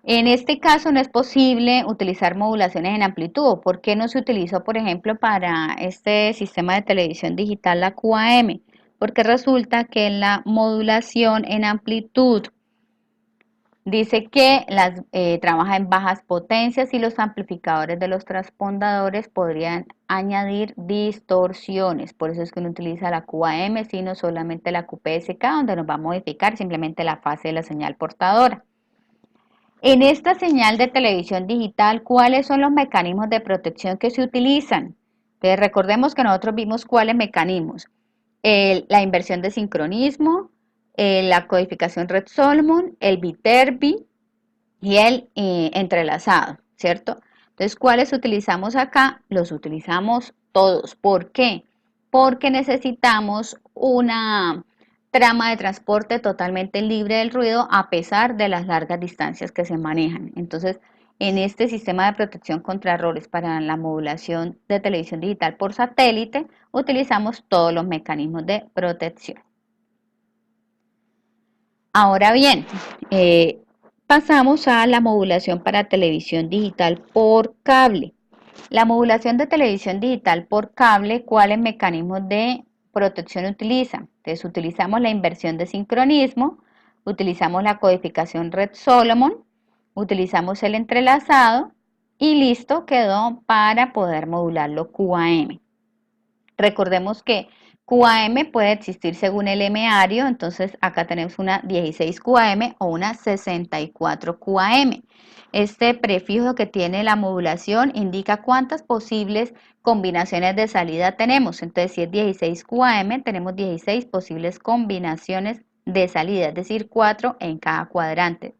En este caso no es posible utilizar modulaciones en amplitud. ¿Por qué no se utilizó, por ejemplo, para este sistema de televisión digital la QAM? Porque resulta que la modulación en amplitud dice que trabaja en bajas potencias y los amplificadores de los transpondadores podrían añadir distorsiones. Por eso es que no utiliza la QAM, sino solamente la QPSK, donde nos va a modificar simplemente la fase de la señal portadora. En esta señal de televisión digital, ¿cuáles son los mecanismos de protección que se utilizan? Entonces, recordemos que nosotros vimos cuáles mecanismos. La inversión de sincronismo, la codificación Reed-Solomon, el Viterbi y el entrelazado, ¿cierto? Entonces, ¿cuáles utilizamos acá? Los utilizamos todos. ¿Por qué? Porque necesitamos una trama de transporte totalmente libre del ruido a pesar de las largas distancias que se manejan. Entonces, en este sistema de protección contra errores para la modulación de televisión digital por satélite, utilizamos todos los mecanismos de protección. Ahora bien, pasamos a la modulación para televisión digital por cable. La modulación de televisión digital por cable, ¿cuáles mecanismos de protección utiliza? Entonces, utilizamos la inversión de sincronismo, utilizamos la codificación Reed-Solomon, utilizamos el entrelazado y listo, quedó para poder modularlo QAM. Recordemos que QAM puede existir según el M-ario, entonces acá tenemos una 16 QAM o una 64 QAM. Este prefijo que tiene la modulación indica cuántas posibles combinaciones de salida tenemos. Entonces, si es 16 QAM, tenemos 16 posibles combinaciones de salida, es decir, 4 en cada cuadrante.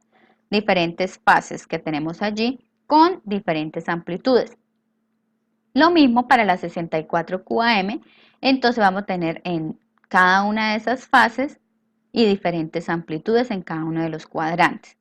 Diferentes fases que tenemos allí con diferentes amplitudes. Lo mismo para la 64 QAM, entonces vamos a tener en cada una de esas fases y diferentes amplitudes en cada uno de los cuadrantes.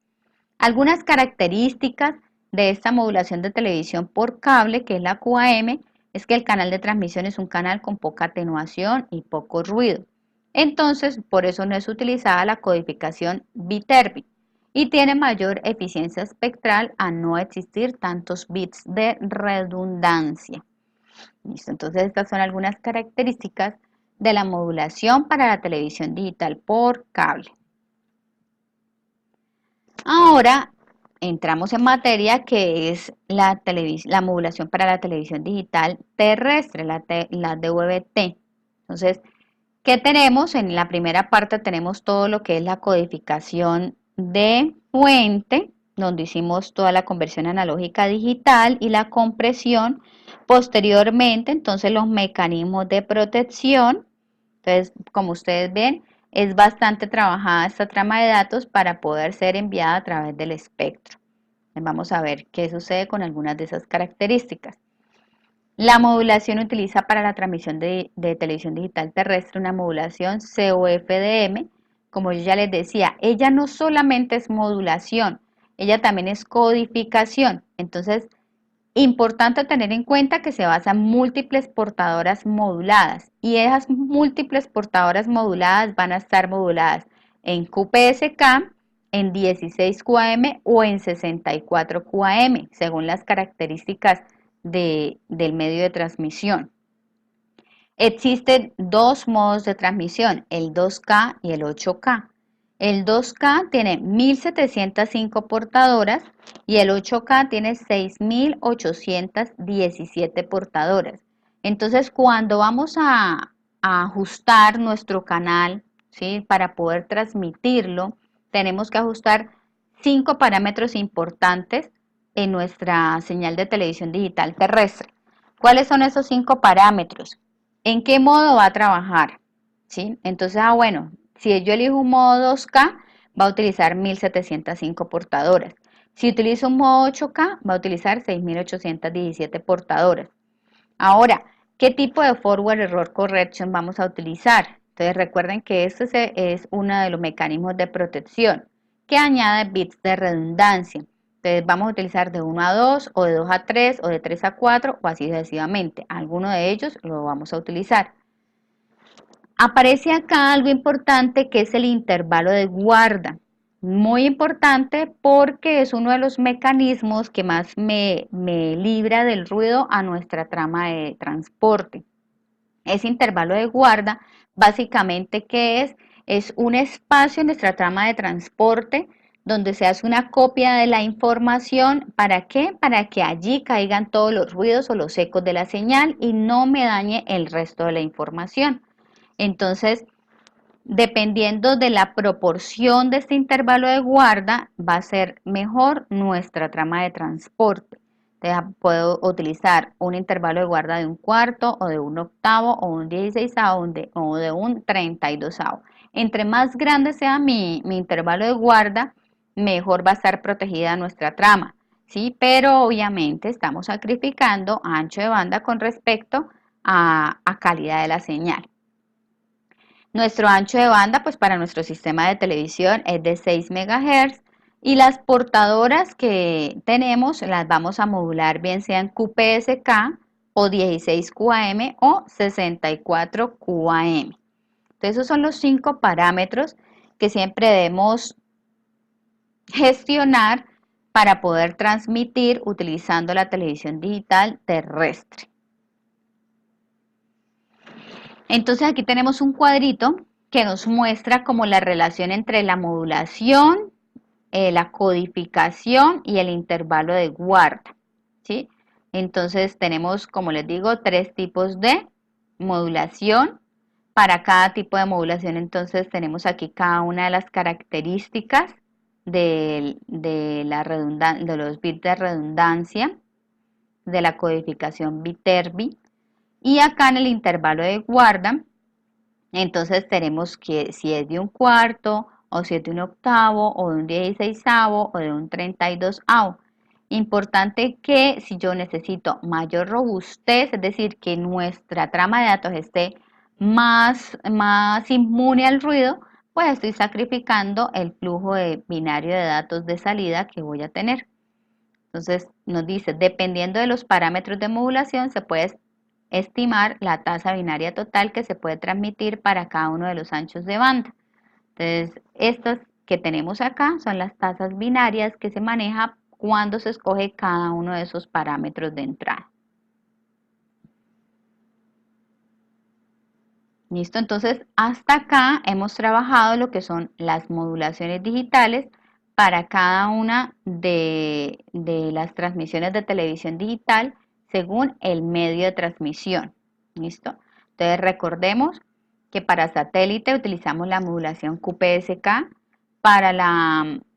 Algunas características de esta modulación de televisión por cable, que es la QAM, es que el canal de transmisión es un canal con poca atenuación y poco ruido. Entonces, por eso no es utilizada la codificación Viterbi y tiene mayor eficiencia espectral a no existir tantos bits de redundancia. ¿Listo? Entonces, estas son algunas características de la modulación para la televisión digital por cable. Ahora entramos en materia que es la modulación para la televisión digital terrestre, la DVB-T. Entonces, ¿qué tenemos? En la primera parte tenemos todo lo que es la codificación de fuente, donde hicimos toda la conversión analógica a digital y la compresión. Posteriormente, entonces los mecanismos de protección. Entonces, como ustedes ven, es bastante trabajada esta trama de datos para poder ser enviada a través del espectro. Vamos a ver qué sucede con algunas de esas características. La modulación utiliza para la transmisión de televisión digital terrestre una modulación COFDM. Como yo ya les decía, ella no solamente es modulación, ella también es codificación. Entonces, importante tener en cuenta que se basa en múltiples portadoras moduladas y esas múltiples portadoras moduladas van a estar moduladas en QPSK, en 16 QAM o en 64 QAM, según las características del medio de transmisión. Existen dos modos de transmisión, el 2K y el 8K. El 2K tiene 1705 portadoras y el 8K tiene 6817 portadoras. Entonces, cuando vamos a ajustar nuestro canal, ¿sí? Para poder transmitirlo, tenemos que ajustar 5 parámetros importantes en nuestra señal de televisión digital terrestre. ¿Cuáles son esos 5 parámetros? ¿En qué modo va a trabajar? ¿Sí? Entonces, bueno, si yo elijo un modo 2K, va a utilizar 1705 portadoras. Si utilizo un modo 8K, va a utilizar 6817 portadoras. Ahora, ¿qué tipo de forward error correction vamos a utilizar? Entonces, recuerden que este es uno de los mecanismos de protección que añade bits de redundancia. Entonces, vamos a utilizar de 1 a 2, o de 2 a 3, o de 3 a 4, o así sucesivamente. Alguno de ellos lo vamos a utilizar. Aparece acá algo importante que es el intervalo de guarda. Muy importante porque es uno de los mecanismos que más me libra del ruido a nuestra trama de transporte. Ese intervalo de guarda, básicamente, ¿qué es? Es un espacio en nuestra trama de transporte donde se hace una copia de la información. ¿Para qué? Para que allí caigan todos los ruidos o los ecos de la señal y no me dañe el resto de la información. Entonces, dependiendo de la proporción de este intervalo de guarda, va a ser mejor nuestra trama de transporte. Entonces, puedo utilizar un intervalo de guarda de un cuarto, o de un octavo, o un 16avo, o de un 32avo. Entre más grande sea mi intervalo de guarda, mejor va a estar protegida nuestra trama, ¿sí? Pero obviamente estamos sacrificando ancho de banda con respecto a calidad de la señal. Nuestro ancho de banda, pues para nuestro sistema de televisión es de 6 MHz y las portadoras que tenemos las vamos a modular bien sean QPSK o 16 QAM o 64 QAM. Entonces esos son los 5 parámetros que siempre debemos gestionar para poder transmitir utilizando la televisión digital terrestre. Entonces aquí tenemos un cuadrito que nos muestra como la relación entre la modulación, la codificación y el intervalo de guarda, ¿sí? Entonces tenemos, como les digo, 3 tipos de modulación. Para cada tipo de modulación, entonces tenemos aquí cada una de las características de los bits de redundancia, de la codificación Viterbi. Y acá en el intervalo de guarda, entonces tenemos que si es de un cuarto, o si es de un octavo, o de un 16avo, o de un 32avo. Importante que si yo necesito mayor robustez, es decir, que nuestra trama de datos esté más inmune al ruido, pues estoy sacrificando el flujo de binario de datos de salida que voy a tener. Entonces nos dice, dependiendo de los parámetros de modulación, se puede estimar la tasa binaria total que se puede transmitir para cada uno de los anchos de banda. Entonces, estas que tenemos acá son las tasas binarias que se maneja cuando se escoge cada uno de esos parámetros de entrada. Listo, entonces hasta acá hemos trabajado lo que son las modulaciones digitales para cada una de las transmisiones de televisión digital según el medio de transmisión. ¿Listo? Entonces recordemos que para satélite utilizamos la modulación QPSK,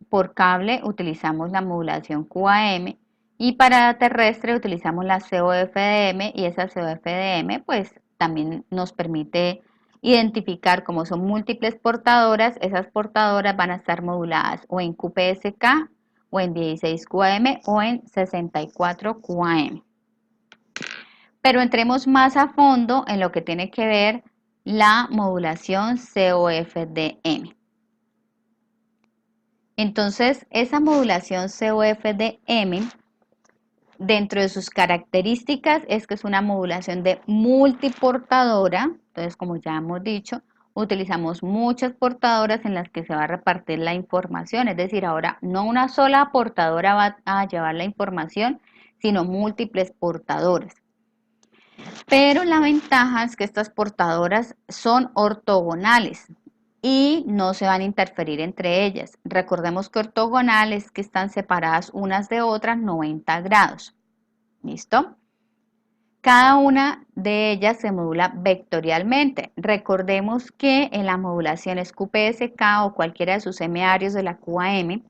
por cable utilizamos la modulación QAM y para terrestre utilizamos la COFDM y esa COFDM pues también nos permite identificar como son múltiples portadoras, esas portadoras van a estar moduladas o en QPSK o en 16 QAM o en 64 QAM. Pero entremos más a fondo en lo que tiene que ver la modulación COFDM. Entonces, esa modulación COFDM, dentro de sus características, es que es una modulación de multiportadora. Entonces, como ya hemos dicho, utilizamos muchas portadoras en las que se va a repartir la información. Es decir, ahora no una sola portadora va a llevar la información, sino múltiples portadoras. Pero la ventaja es que estas portadoras son ortogonales y no se van a interferir entre ellas. Recordemos que ortogonal es que están separadas unas de otras 90 grados. ¿Listo? Cada una de ellas se modula vectorialmente. Recordemos que en las modulaciones QPSK o cualquiera de sus semiarios de la QAM,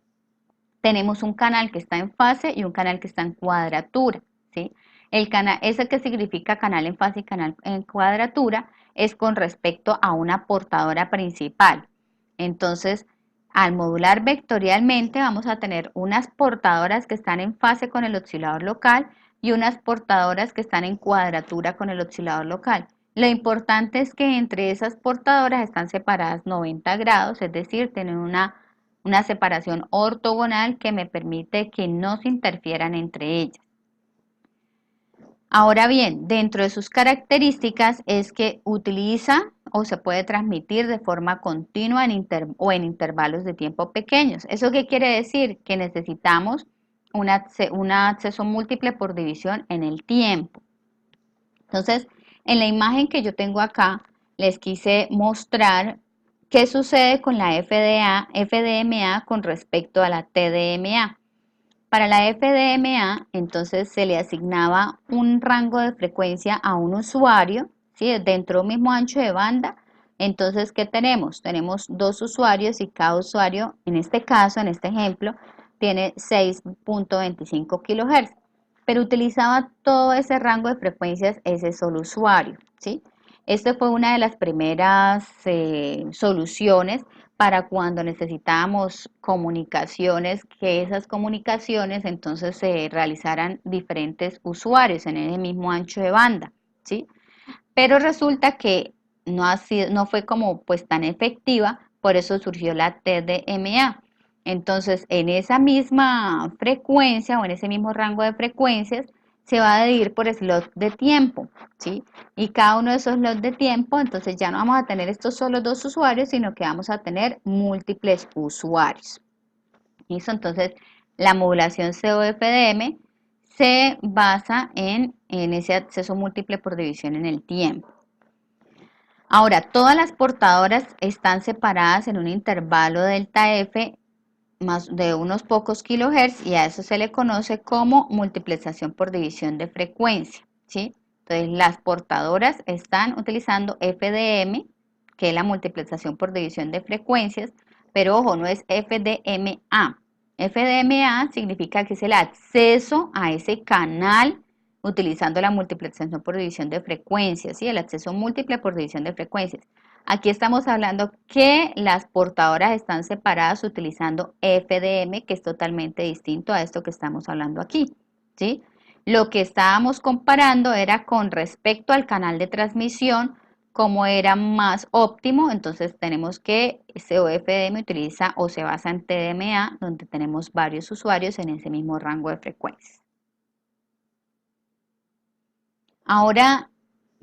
tenemos un canal que está en fase y un canal que está en cuadratura, ¿sí? El canal, ese que significa canal en fase y canal en cuadratura, es con respecto a una portadora principal. Entonces, al modular vectorialmente, vamos a tener unas portadoras que están en fase con el oscilador local y unas portadoras que están en cuadratura con el oscilador local. Lo importante es que entre esas portadoras están separadas 90 grados, es decir, tienen una separación ortogonal que me permite que no se interfieran entre ellas. Ahora bien, dentro de sus características es que utiliza o se puede transmitir de forma continua o en intervalos de tiempo pequeños. ¿Eso qué quiere decir? Que necesitamos un acceso múltiple por división en el tiempo. Entonces, en la imagen que yo tengo acá, les quise mostrar qué sucede con la FDMA con respecto a la TDMA. Para la FDMA, entonces se le asignaba un rango de frecuencia a un usuario, ¿sí? Dentro del mismo ancho de banda. Entonces, ¿qué tenemos? Tenemos dos usuarios y cada usuario, en este caso, en este ejemplo, tiene 6.25 kHz. Pero utilizaba todo ese rango de frecuencias ese solo usuario, ¿sí? Esta fue una de las primeras soluciones para cuando necesitábamos comunicaciones, que esas comunicaciones entonces se realizaran diferentes usuarios en el mismo ancho de banda, ¿sí? Pero resulta que no fue como pues tan efectiva, por eso surgió la TDMA. Entonces, en esa misma frecuencia o en ese mismo rango de frecuencias, se va a dividir por slot de tiempo, ¿sí? Y cada uno de esos slots de tiempo, entonces ya no vamos a tener estos solo dos usuarios, sino que vamos a tener múltiples usuarios. ¿Listo? Entonces, la modulación COFDM se basa en ese acceso múltiple por división en el tiempo. Ahora, todas las portadoras están separadas en un intervalo delta F más de unos pocos kilohertz y a eso se le conoce como multiplicación por división de frecuencia, ¿sí? Entonces, las portadoras están utilizando FDM, que es la multiplicación por división de frecuencias, pero ojo, no es FDMA. FDMA significa que es el acceso a ese canal utilizando la multiplicación por división de frecuencias, ¿sí? El acceso múltiple por división de frecuencias. Aquí estamos hablando que las portadoras están separadas utilizando FDM, que es totalmente distinto a esto que estamos hablando aquí, ¿sí? Lo que estábamos comparando era con respecto al canal de transmisión, cómo era más óptimo, entonces tenemos que COFDM utiliza o se basa en TDMA, donde tenemos varios usuarios en ese mismo rango de frecuencias. Ahora,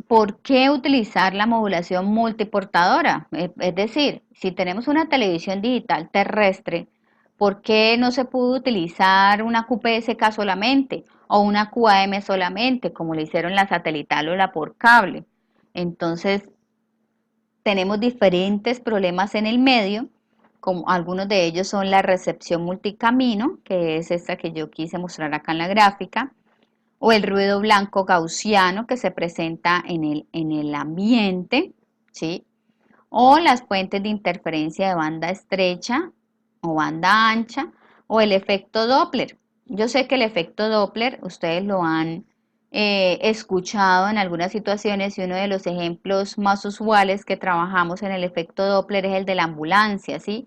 ¿por qué utilizar la modulación multiportadora? Es decir, si tenemos una televisión digital terrestre, ¿por qué no se pudo utilizar una QPSK solamente o una QAM solamente, como le hicieron la satelital o la por cable? Entonces, tenemos diferentes problemas en el medio, como algunos de ellos son la recepción multicamino, que es esta que yo quise mostrar acá en la gráfica, o el ruido blanco gaussiano que se presenta en el ambiente, ¿sí? O las fuentes de interferencia de banda estrecha o banda ancha, o el efecto Doppler. Yo sé que el efecto Doppler ustedes lo han escuchado en algunas situaciones y uno de los ejemplos más usuales que trabajamos en el efecto Doppler es el de la ambulancia, ¿sí?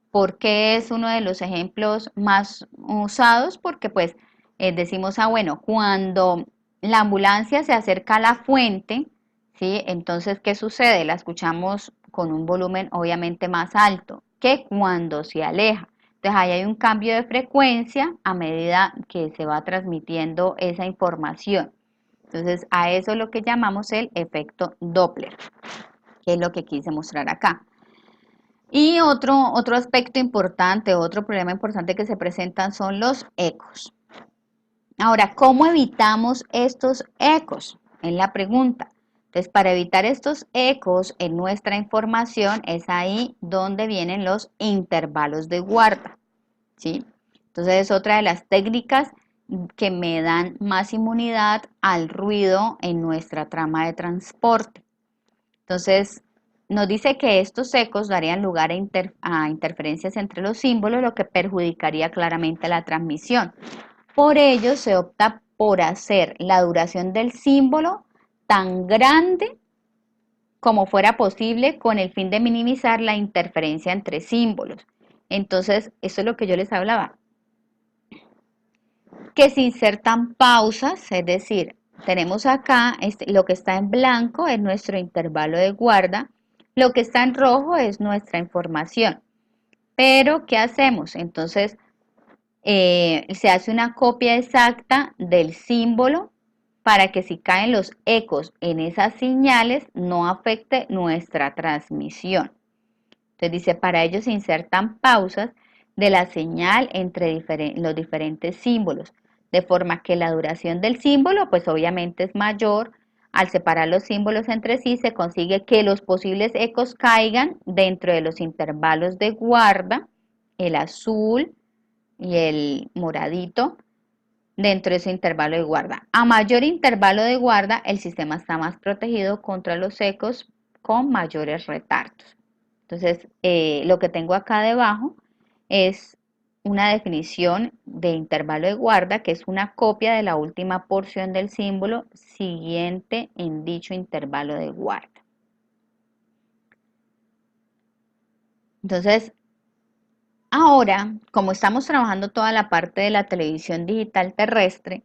¿Por qué es uno de los ejemplos más usados? Porque pues decimos, bueno, cuando La ambulancia se acerca a la fuente, ¿sí? Entonces, ¿qué sucede? La escuchamos con un volumen obviamente más alto que cuando se aleja. Entonces, ahí hay un cambio de frecuencia a medida que se va transmitiendo esa información. Entonces, a eso es lo que llamamos el efecto Doppler, que es lo que quise mostrar acá. Y otro aspecto importante, otro problema importante que se presentan son los ecos. Ahora, ¿cómo evitamos estos ecos? Es la pregunta. Entonces, para evitar estos ecos en nuestra información es ahí donde vienen los intervalos de guarda, ¿sí? Entonces, es otra de las técnicas que me dan más inmunidad al ruido en nuestra trama de transporte. Entonces, nos dice que estos ecos darían lugar a interferencias entre los símbolos, lo que perjudicaría claramente la transmisión. Por ello, se opta por hacer la duración del símbolo tan grande como fuera posible con el fin de minimizar la interferencia entre símbolos. Entonces, eso es lo que yo les hablaba, que se insertan pausas, es decir, tenemos acá lo que está en blanco es nuestro intervalo de guarda, lo que está en rojo es nuestra información. Pero, ¿qué hacemos? Entonces, se hace una copia exacta del símbolo para que si caen los ecos en esas señales no afecte nuestra transmisión. Entonces dice, para ello se insertan pausas de la señal entre los diferentes símbolos, de forma que la duración del símbolo pues obviamente es mayor. Al separar los símbolos entre sí se consigue que los posibles ecos caigan dentro de los intervalos de guarda, el azul y el moradito, dentro de ese intervalo de guarda. A mayor intervalo de guarda, el sistema está más protegido contra los ecos con mayores retardos. Entonces, lo que tengo acá debajo es una definición de intervalo de guarda, que es una copia de la última porción del símbolo siguiente en dicho intervalo de guarda. Entonces, ahora, como estamos trabajando toda la parte de la televisión digital terrestre,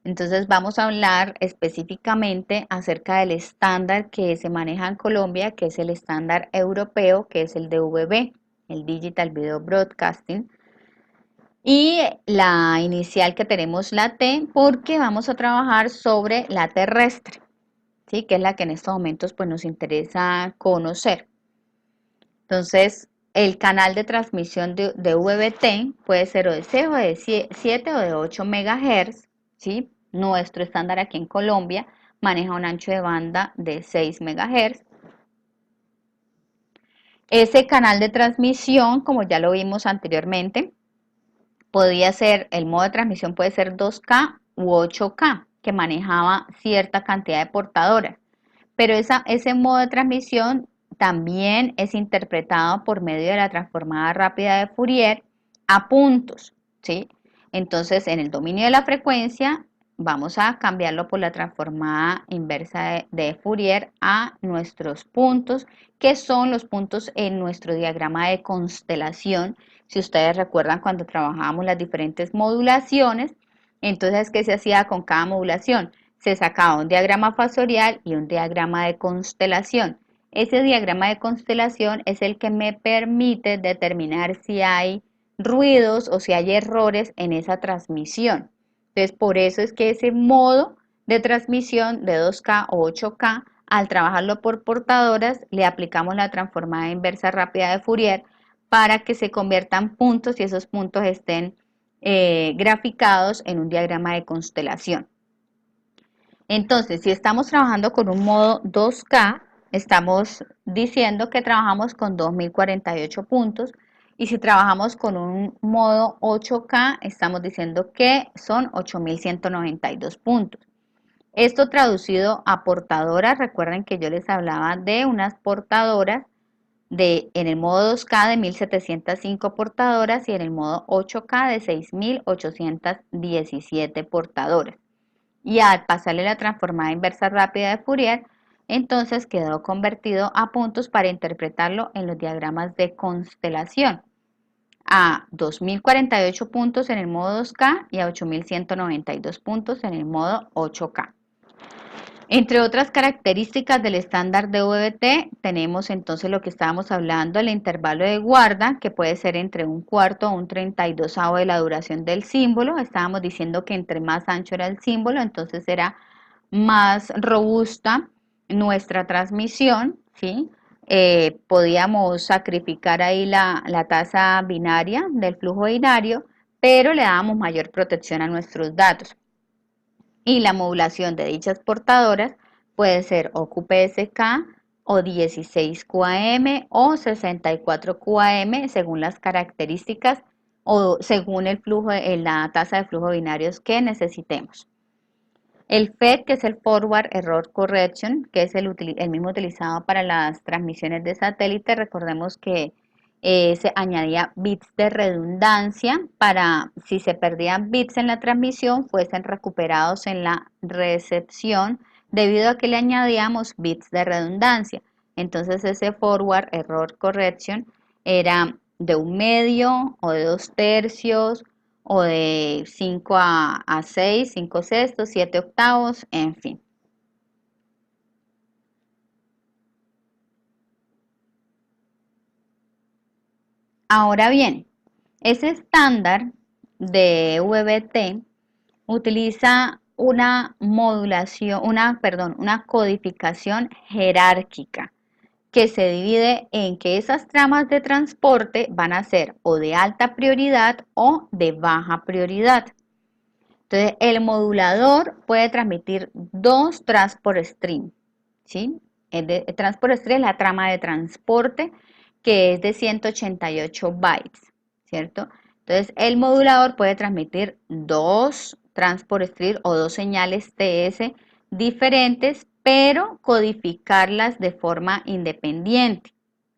entonces vamos a hablar específicamente acerca del estándar que se maneja en Colombia, que es el estándar europeo, que es el DVB, el Digital Video Broadcasting. Y la inicial que tenemos la T, porque vamos a trabajar sobre la terrestre, ¿sí? Que es la que en estos momentos pues, nos interesa conocer. Entonces, el canal de transmisión de VBT puede ser o de 6 o de 7 o de 8 MHz, ¿sí? Nuestro estándar aquí en Colombia maneja un ancho de banda de 6 MHz. Ese canal de transmisión, como ya lo vimos anteriormente, podía ser, el modo de transmisión puede ser 2K u 8K, que manejaba cierta cantidad de portadoras. Pero ese modo de transmisión también es interpretado por medio de la transformada rápida de Fourier a puntos, ¿sí? Entonces, en el dominio de la frecuencia, vamos a cambiarlo por la transformada inversa de Fourier a nuestros puntos, que son los puntos en nuestro diagrama de constelación. Si ustedes recuerdan cuando trabajábamos las diferentes modulaciones, entonces, ¿qué se hacía con cada modulación? Se sacaba un diagrama fasorial y un diagrama de constelación. Ese diagrama de constelación es el que me permite determinar si hay ruidos o si hay errores en esa transmisión. Entonces, por eso es que ese modo de transmisión de 2K o 8K, al trabajarlo por portadoras, le aplicamos la transformada inversa rápida de Fourier para que se conviertan puntos y esos puntos estén graficados en un diagrama de constelación. Entonces, si estamos trabajando con un modo 2K, estamos diciendo que trabajamos con 2048 puntos. Y si trabajamos con un modo 8K, estamos diciendo que son 8192 puntos. Esto traducido a portadoras, recuerden que yo les hablaba de unas portadoras en el modo 2K de 1705 portadoras y en el modo 8K de 6817 portadoras. Y al pasarle la transformada inversa rápida de Fourier, entonces quedó convertido a puntos para interpretarlo en los diagramas de constelación, a 2048 puntos en el modo 2K y a 8192 puntos en el modo 8K. Entre otras características del estándar de VBT, tenemos entonces lo que estábamos hablando, el intervalo de guarda, que puede ser entre un cuarto o un 32avo de la duración del símbolo. Estábamos diciendo que entre más ancho era el símbolo, entonces era más robusta nuestra transmisión, ¿sí? Podíamos sacrificar ahí la tasa binaria del flujo binario, pero le dábamos mayor protección a nuestros datos. Y la modulación de dichas portadoras puede ser o QPSK o 16 QAM o 64 QAM según las características o según el flujo, la tasa de flujo binarios que necesitemos. El FED, que es el Forward Error Correction, que es el mismo utilizado para las transmisiones de satélite, recordemos que se añadía bits de redundancia para si se perdían bits en la transmisión, fuesen recuperados en la recepción debido a que le añadíamos bits de redundancia. Entonces ese Forward Error Correction era de 1/2 o de 2/3 o de 5 a 6, 5 sextos, 7 octavos, en fin. Ahora bien, ese estándar de VBT utiliza una modulación, una codificación jerárquica que se divide en que esas tramas de transporte van a ser o de alta prioridad o de baja prioridad. Entonces, el modulador puede transmitir 2 transport stream, ¿sí? El transport stream es la trama de transporte que es de 188 bytes, ¿cierto? Entonces, el modulador puede transmitir 2 transport stream o 2 señales TS diferentes, pero codificarlas de forma independiente,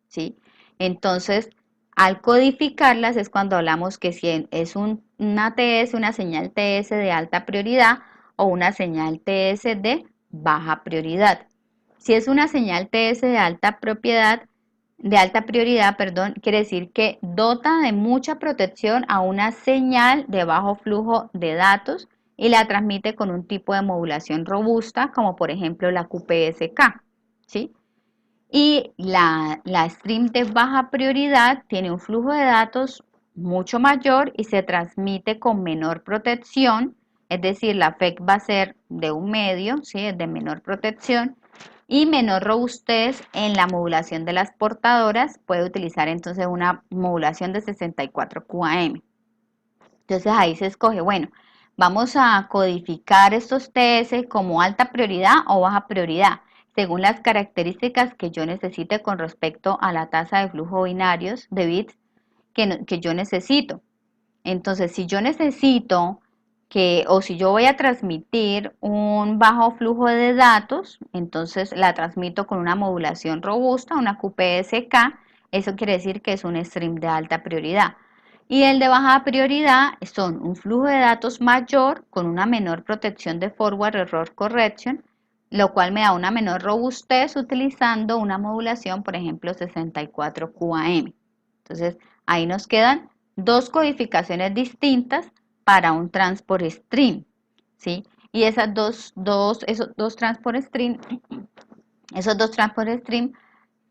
¿sí? Entonces, al codificarlas es cuando hablamos que si es una TS, una señal TS de alta prioridad o una señal TS de baja prioridad. Si es una señal TS de alta prioridad, perdón, quiere decir que dota de mucha protección a una señal de bajo flujo de datos y la transmite con un tipo de modulación robusta, como por ejemplo la QPSK, ¿sí? Y la stream de baja prioridad tiene un flujo de datos mucho mayor y se transmite con menor protección, es decir, la FEC va a ser de 1/2, ¿sí? Es de menor protección y menor robustez en la modulación de las portadoras, puede utilizar entonces una modulación de 64 QAM. Entonces ahí se escoge, bueno, vamos a codificar estos TS como alta prioridad o baja prioridad, según las características que yo necesite con respecto a la tasa de flujo binarios de bits que yo necesito. Entonces, si yo necesito o si yo voy a transmitir un bajo flujo de datos, entonces la transmito con una modulación robusta, una QPSK, eso quiere decir que es un stream de alta prioridad. Y el de baja prioridad son un flujo de datos mayor con una menor protección de forward error correction, lo cual me da una menor robustez utilizando una modulación, por ejemplo, 64 QAM. Entonces, ahí nos quedan 2 codificaciones distintas para un transport stream, ¿sí? Y esos dos transport stream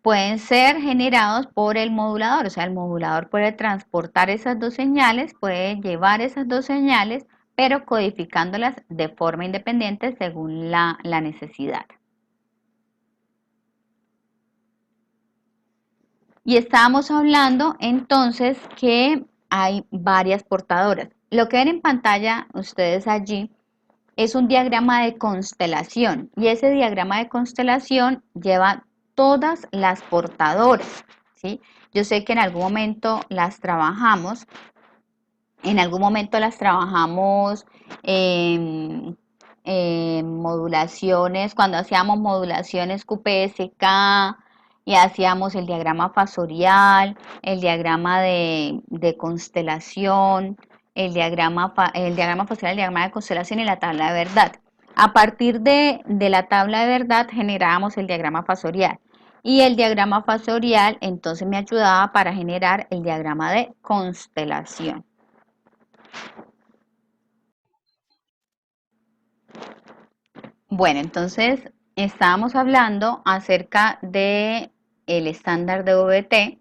pueden ser generados por el modulador, o sea, el modulador puede transportar esas 2 señales, puede llevar esas 2 señales, pero codificándolas de forma independiente según la necesidad. Y estábamos hablando entonces que hay varias portadoras. Lo que ven en pantalla ustedes allí es un diagrama de constelación y ese diagrama de constelación lleva todas las portadoras, ¿sí? Yo sé que en algún momento las trabajamos, en modulaciones, cuando hacíamos modulaciones QPSK y hacíamos el diagrama fasorial, el diagrama de constelación, el diagrama fasorial, el diagrama de constelación y la tabla de verdad. A partir de la tabla de verdad generábamos el diagrama fasorial. Y el diagrama fasorial entonces me ayudaba para generar el diagrama de constelación. Bueno, entonces estábamos hablando acerca de el estándar de VT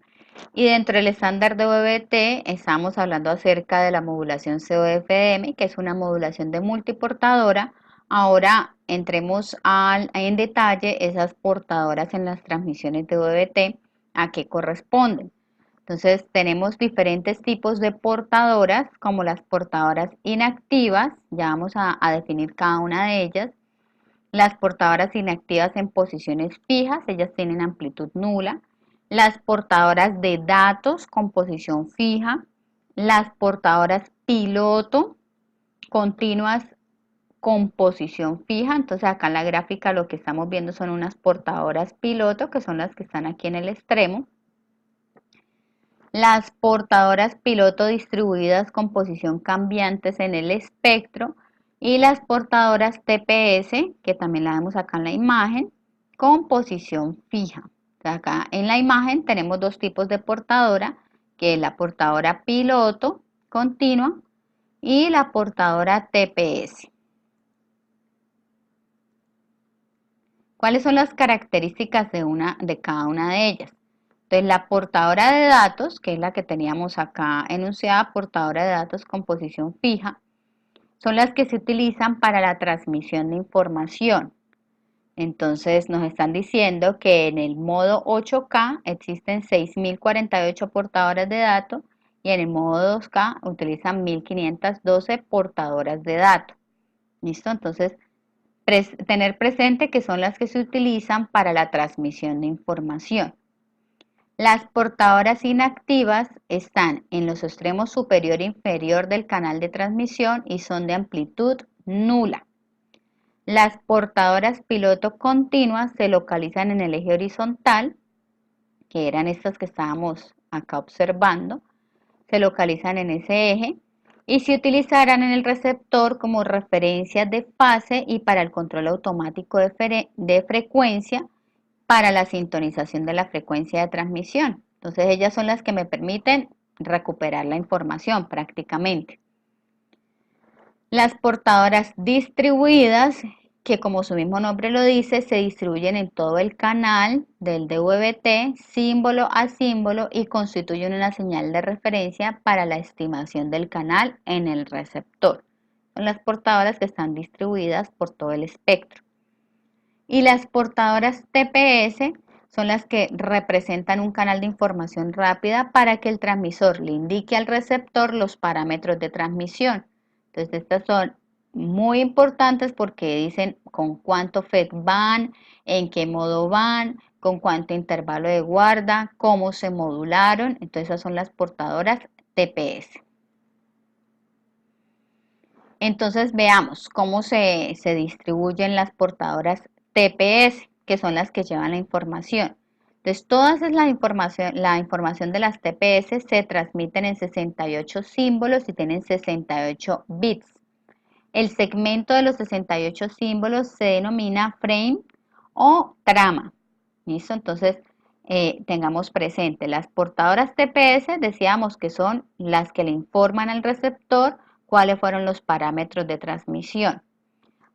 y dentro del estándar de VT estábamos hablando acerca de la modulación COFDM, que es una modulación de multiportadora. Ahora entremos en detalle esas portadoras en las transmisiones de VT, a qué corresponden. Entonces tenemos diferentes tipos de portadoras, como las portadoras inactivas, ya vamos a definir cada una de ellas. Las portadoras inactivas en posiciones fijas, ellas tienen amplitud nula. Las portadoras de datos con posición fija. Las portadoras piloto continuas con posición fija. Entonces acá en la gráfica lo que estamos viendo son unas portadoras piloto, que son las que están aquí en el extremo. Las portadoras piloto distribuidas con posición cambiantes en el espectro y las portadoras TPS, que también la vemos acá en la imagen, con posición fija. O sea, acá en la imagen tenemos dos tipos de portadora, que es la portadora piloto continua y la portadora TPS. ¿Cuáles son las características de cada una de ellas? Entonces, la portadora de datos, que es la que teníamos acá enunciada, portadora de datos con posición fija, son las que se utilizan para la transmisión de información. Entonces, nos están diciendo que en el modo 8K existen 6.048 portadoras de datos y en el modo 2K utilizan 1.512 portadoras de datos. ¿Listo? Entonces, tener presente que son las que se utilizan para la transmisión de información. Las portadoras inactivas están en los extremos superior e inferior del canal de transmisión y son de amplitud nula. Las portadoras piloto continuas se localizan en el eje horizontal, que eran estas que estábamos acá observando, se localizan en ese eje y se utilizarán en el receptor como referencias de fase y para el control automático de frecuencia para la sintonización de la frecuencia de transmisión. Entonces ellas son las que me permiten recuperar la información prácticamente. Las portadoras distribuidas, que como su mismo nombre lo dice, se distribuyen en todo el canal del DVB-T, símbolo a símbolo, y constituyen una señal de referencia para la estimación del canal en el receptor. Son las portadoras que están distribuidas por todo el espectro. Y las portadoras TPS son las que representan un canal de información rápida para que el transmisor le indique al receptor los parámetros de transmisión. Entonces estas son muy importantes porque dicen con cuánto FET van, en qué modo van, con cuánto intervalo de guarda, cómo se modularon. Entonces esas son las portadoras TPS. Entonces veamos cómo se distribuyen las portadoras TPS, que son las que llevan la información. Entonces la información de las TPS se transmiten en 68 símbolos y tienen 68 bits. El segmento de los 68 símbolos se denomina frame o trama. ¿Listo? Entonces, tengamos presente, las portadoras TPS decíamos que son las que le informan al receptor cuáles fueron los parámetros de transmisión.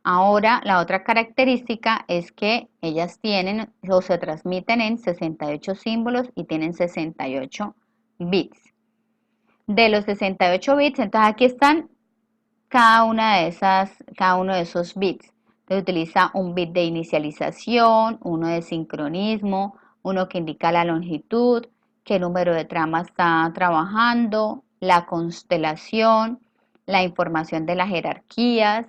Ahora, la otra característica es que ellas tienen o se transmiten en 68 símbolos y tienen 68 bits. De los 68 bits, entonces aquí están cada uno de esos bits. Se utiliza un bit de inicialización, uno de sincronismo, uno que indica la longitud, qué número de trama está trabajando, la constelación, la información de las jerarquías,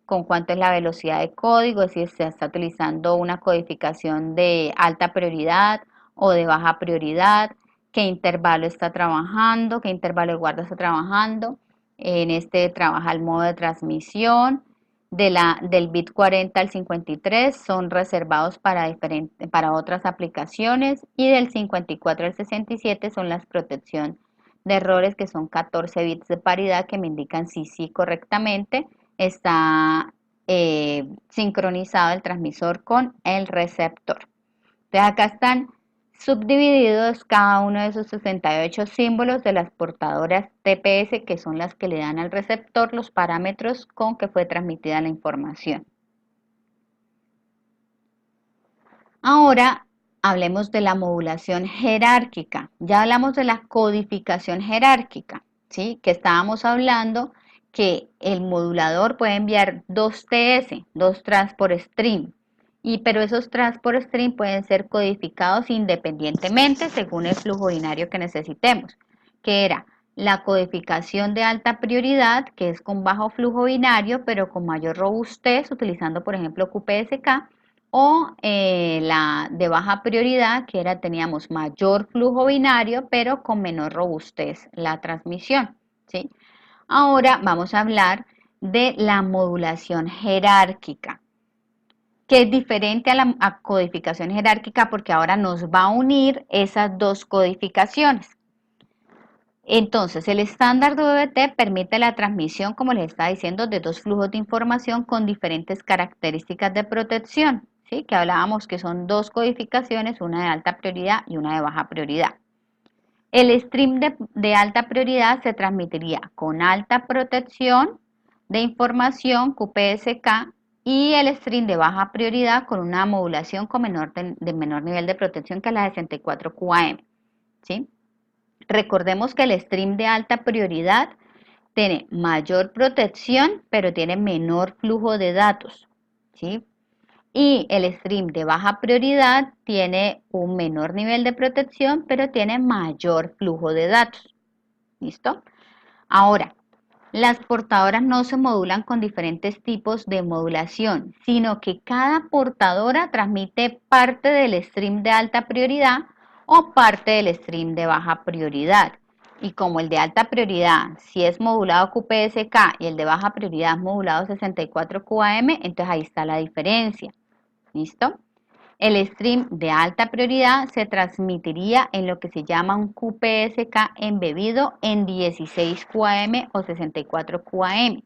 con cuánto es la velocidad de código, si se está utilizando una codificación de alta prioridad o de baja prioridad, qué intervalo está trabajando, qué intervalo de guarda está trabajando. En este trabaja el modo de transmisión. Del bit 40 al 53 son reservados para otras aplicaciones y del 54 al 67 son las protección de errores, que son 14 bits de paridad que me indican si sí correctamente está sincronizado el transmisor con el receptor. Entonces acá están subdivididos cada uno de esos 68 símbolos de las portadoras TPS, que son las que le dan al receptor los parámetros con que fue transmitida la información. Ahora hablemos de la modulación jerárquica. Ya hablamos de la codificación jerárquica, ¿sí? Que estábamos hablando que el modulador puede enviar dos TS, dos transport stream, pero esos transport stream pueden ser codificados independientemente según el flujo binario que necesitemos, que era la codificación de alta prioridad, que es con bajo flujo binario, pero con mayor robustez, utilizando por ejemplo QPSK, o la de baja prioridad, que era teníamos mayor flujo binario, pero con menor robustez la transmisión, ¿sí? Ahora vamos a hablar de la modulación jerárquica, que es diferente a la codificación jerárquica porque ahora nos va a unir esas dos codificaciones. Entonces, el estándar de VBT permite la transmisión, como les estaba diciendo, de dos flujos de información con diferentes características de protección, ¿sí? Que hablábamos que son dos codificaciones, una de alta prioridad y una de baja prioridad. El stream de alta prioridad se transmitiría con alta protección de información QPSK y el stream de baja prioridad con una modulación con de menor nivel de protección que la 64 QAM, ¿sí? Recordemos que el stream de alta prioridad tiene mayor protección, pero tiene menor flujo de datos, ¿sí? Y el stream de baja prioridad tiene un menor nivel de protección, pero tiene mayor flujo de datos. ¿Listo? Ahora, las portadoras no se modulan con diferentes tipos de modulación, sino que cada portadora transmite parte del stream de alta prioridad o parte del stream de baja prioridad. Y como el de alta prioridad, si es modulado QPSK y el de baja prioridad es modulado 64 QAM, entonces ahí está la diferencia. ¿Listo? El stream de alta prioridad se transmitiría en lo que se llama un QPSK embebido en 16 QAM o 64 QAM.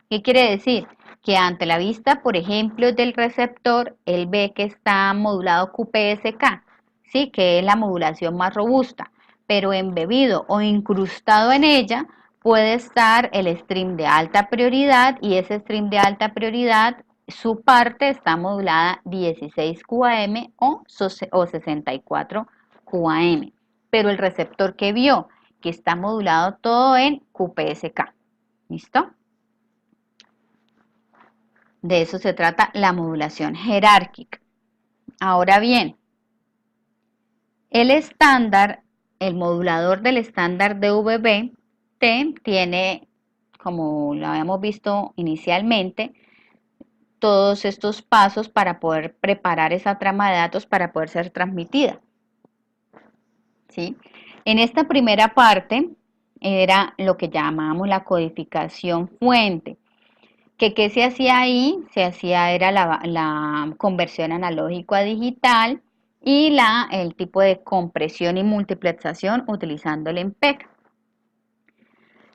¿Qué quiere decir? Que ante la vista, por ejemplo, del receptor, él ve que está modulado QPSK, ¿sí? Que es la modulación más robusta, pero embebido o incrustado en ella puede estar el stream de alta prioridad y ese stream de alta prioridad, su parte está modulada 16 QAM o 64 QAM, pero el receptor que vio que está modulado todo en QPSK. ¿Listo? De eso se trata la modulación jerárquica. Ahora bien, el estándar, el modulador del estándar DVB-T tiene, como lo habíamos visto inicialmente, todos estos pasos para poder preparar esa trama de datos para poder ser transmitida. ¿Sí? En esta primera parte era lo que llamábamos la codificación fuente. ¿Qué se hacía ahí? Se hacía era la conversión analógico a digital y el tipo de compresión y multiplexación utilizando el MPEG.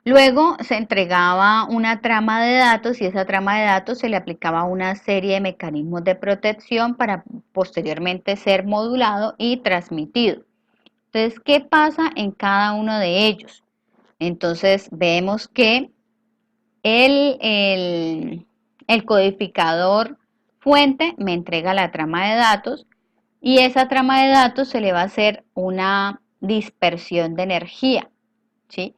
Luego se entregaba una trama de datos y esa trama de datos se le aplicaba una serie de mecanismos de protección para posteriormente ser modulado y transmitido. Entonces, ¿qué pasa en cada uno de ellos? Entonces, vemos que el codificador fuente me entrega la trama de datos y esa trama de datos se le va a hacer una dispersión de energía, ¿sí?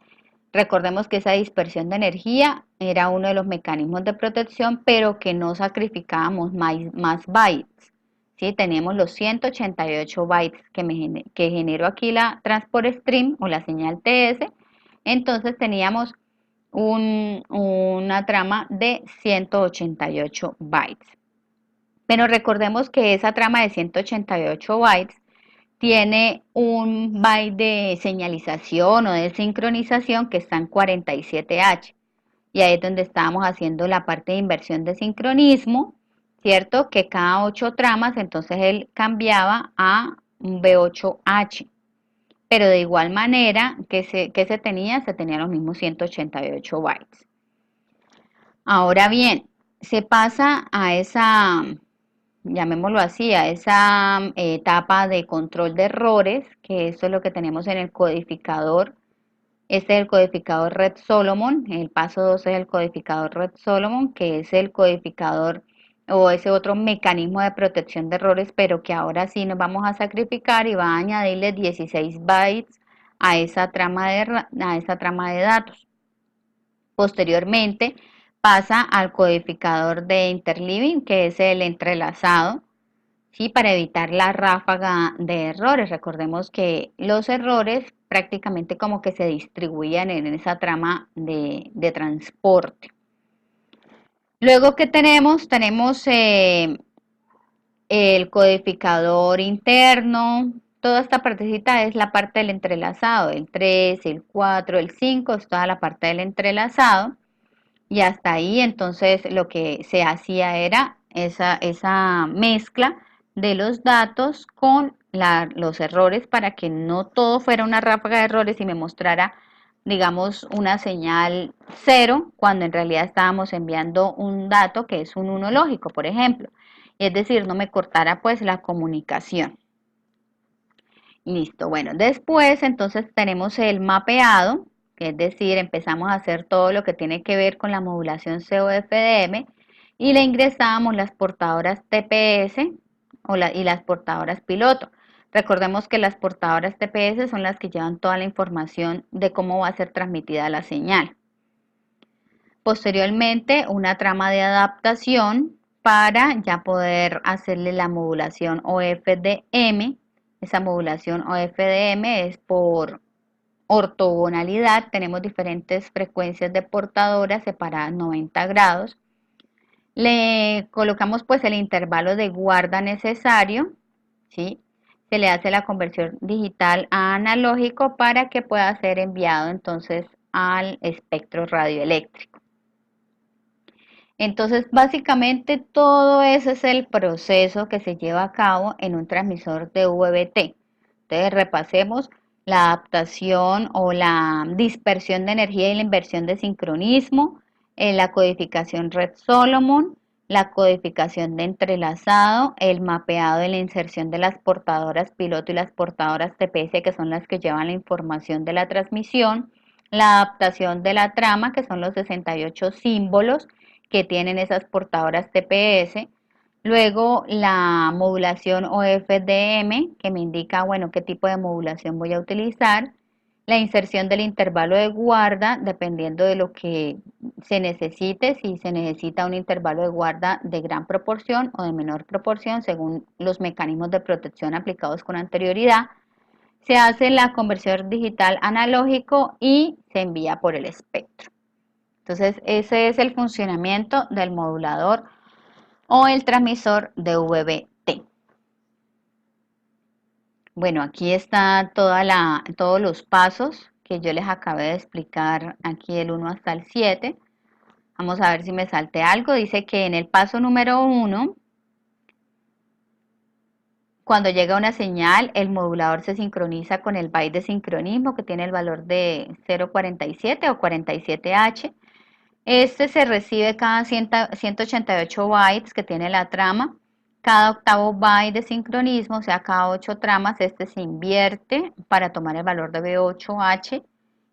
Recordemos que esa dispersión de energía era uno de los mecanismos de protección, pero que no sacrificábamos más bytes, ¿sí? Teníamos los 188 bytes que generó aquí la transport stream o la señal TS, entonces teníamos una trama de 188 bytes. Pero recordemos que esa trama de 188 bytes tiene un byte de señalización o de sincronización que está en 47H. Y ahí es donde estábamos haciendo la parte de inversión de sincronismo, ¿cierto? Que cada 8 tramas, entonces él cambiaba a un B8H. Pero de igual manera que se tenía los mismos 188 bytes. Ahora bien, se pasa a esa, llamémoslo así, a esa etapa de control de errores, que eso es lo que tenemos en el codificador. Este es el codificador Red Solomon, el paso 2 es el codificador Red Solomon, que es el codificador o ese otro mecanismo de protección de errores, pero que ahora sí nos vamos a sacrificar y va a añadirle 16 bytes a esa trama de datos. Posteriormente pasa al codificador de interleaving, que es el entrelazado, ¿sí? Para evitar la ráfaga de errores. Recordemos que los errores prácticamente como que se distribuían en esa trama de transporte. Luego que tenemos el codificador interno. Toda esta partecita es la parte del entrelazado, el 3, el 4, el 5, es toda la parte del entrelazado. Y hasta ahí entonces lo que se hacía era esa mezcla de los datos con los errores para que no todo fuera una ráfaga de errores y me mostrara, digamos, una señal 0 cuando en realidad estábamos enviando un dato que es un 1 lógico, por ejemplo. Es decir, no me cortara pues la comunicación. Listo, bueno, después entonces tenemos el mapeado, que es decir, empezamos a hacer todo lo que tiene que ver con la modulación COFDM y le ingresamos las portadoras TPS y las portadoras piloto. Recordemos que las portadoras TPS son las que llevan toda la información de cómo va a ser transmitida la señal. Posteriormente, una trama de adaptación para ya poder hacerle la modulación OFDM. Esa modulación OFDM es por ortogonalidad. Tenemos diferentes frecuencias de portadoras separadas 90 grados. Le colocamos pues el intervalo de guarda necesario, ¿sí? Se le hace la conversión digital a analógico para que pueda ser enviado entonces al espectro radioeléctrico. Entonces, básicamente todo ese es el proceso que se lleva a cabo en un transmisor de VBT. Entonces, repasemos la adaptación o la dispersión de energía y la inversión de sincronismo, la codificación Red Solomon, la codificación de entrelazado, el mapeado y la inserción de las portadoras piloto y las portadoras TPS, que son las que llevan la información de la transmisión, la adaptación de la trama, que son los 68 símbolos que tienen esas portadoras TPS. Luego la modulación OFDM, que me indica, bueno, qué tipo de modulación voy a utilizar. La inserción del intervalo de guarda, dependiendo de lo que se necesite, si se necesita un intervalo de guarda de gran proporción o de menor proporción, según los mecanismos de protección aplicados con anterioridad. Se hace la conversión digital analógico y se envía por el espectro. Entonces, ese es el funcionamiento del modulador o el transmisor de VBT. Bueno, aquí está todos los pasos que yo les acabé de explicar aquí del 1 hasta el 7. Vamos a ver si me salté algo. Dice que en el paso número 1, cuando llega una señal, el modulador se sincroniza con el byte de sincronismo que tiene el valor de 0.47 o 47H. Este se recibe cada 188 bytes que tiene la trama. Cada octavo byte de sincronismo, o sea, cada 8 tramas, este se invierte para tomar el valor de B8H.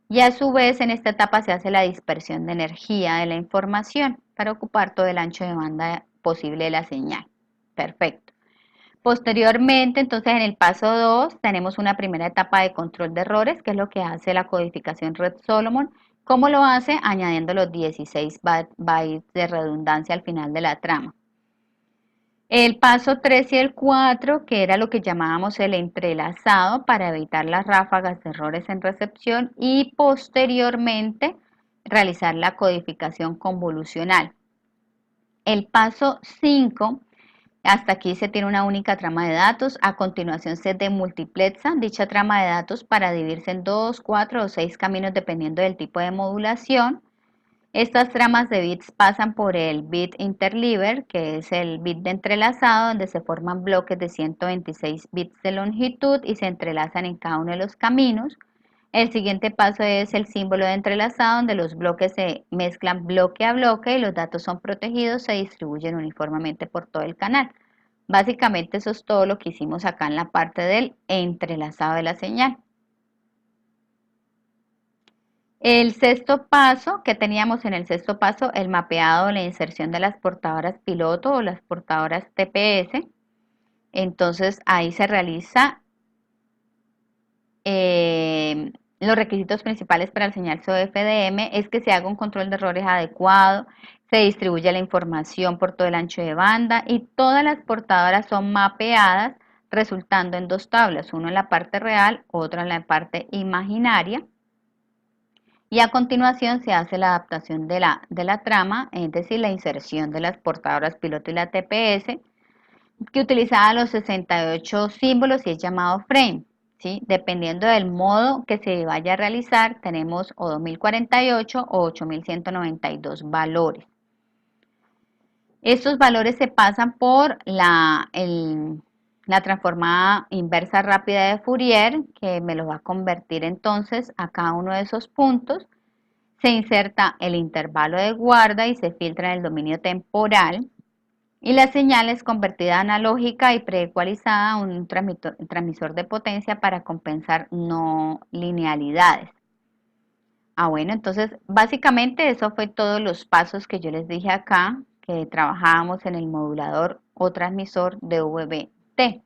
Y a su vez, en esta etapa se hace la dispersión de energía de la información para ocupar todo el ancho de banda posible de la señal. Perfecto. Posteriormente, entonces en el paso 2 tenemos una primera etapa de control de errores, que es lo que hace la codificación Red Solomon. ¿Cómo lo hace? Añadiendo los 16 bytes de redundancia al final de la trama. El paso 3 y el 4, que era lo que llamábamos el entrelazado para evitar las ráfagas de errores en recepción y posteriormente realizar la codificación convolucional. El paso 5, hasta aquí se tiene una única trama de datos. A continuación se demultiplexa dicha trama de datos para dividirse en 2, 4 o 6 caminos dependiendo del tipo de modulación. Estas tramas de bits pasan por el bit interleaver, que es el bit de entrelazado, donde se forman bloques de 126 bits de longitud y se entrelazan en cada uno de los caminos. El siguiente paso es el símbolo de entrelazado, donde los bloques se mezclan bloque a bloque y los datos son protegidos, se distribuyen uniformemente por todo el canal. Básicamente eso es todo lo que hicimos acá en la parte del entrelazado de la señal. El sexto paso que teníamos en el sexto paso, el mapeado, la inserción de las portadoras piloto o las portadoras TPS. Entonces ahí se realiza los requisitos principales para el señal SOFDM es que se haga un control de errores adecuado, se distribuye la información por todo el ancho de banda y todas las portadoras son mapeadas resultando en dos tablas, uno en la parte real, otro en la parte imaginaria. Y a continuación se hace la adaptación de la trama, es decir, la inserción de las portadoras piloto y la TPS, que utilizaba los 68 símbolos y es llamado frame. ¿Sí? Dependiendo del modo que se vaya a realizar, tenemos o 2048 o 8192 valores. Estos valores se pasan por la transformada inversa rápida de Fourier, que me los va a convertir entonces a cada uno de esos puntos. Se inserta el intervalo de guarda y se filtra en el dominio temporal. Y la señal es convertida analógica y preecualizada a un transmisor de potencia para compensar no linealidades. Bueno, entonces básicamente eso fue todos los pasos que yo les dije acá, que trabajábamos en el modulador o transmisor de VBT.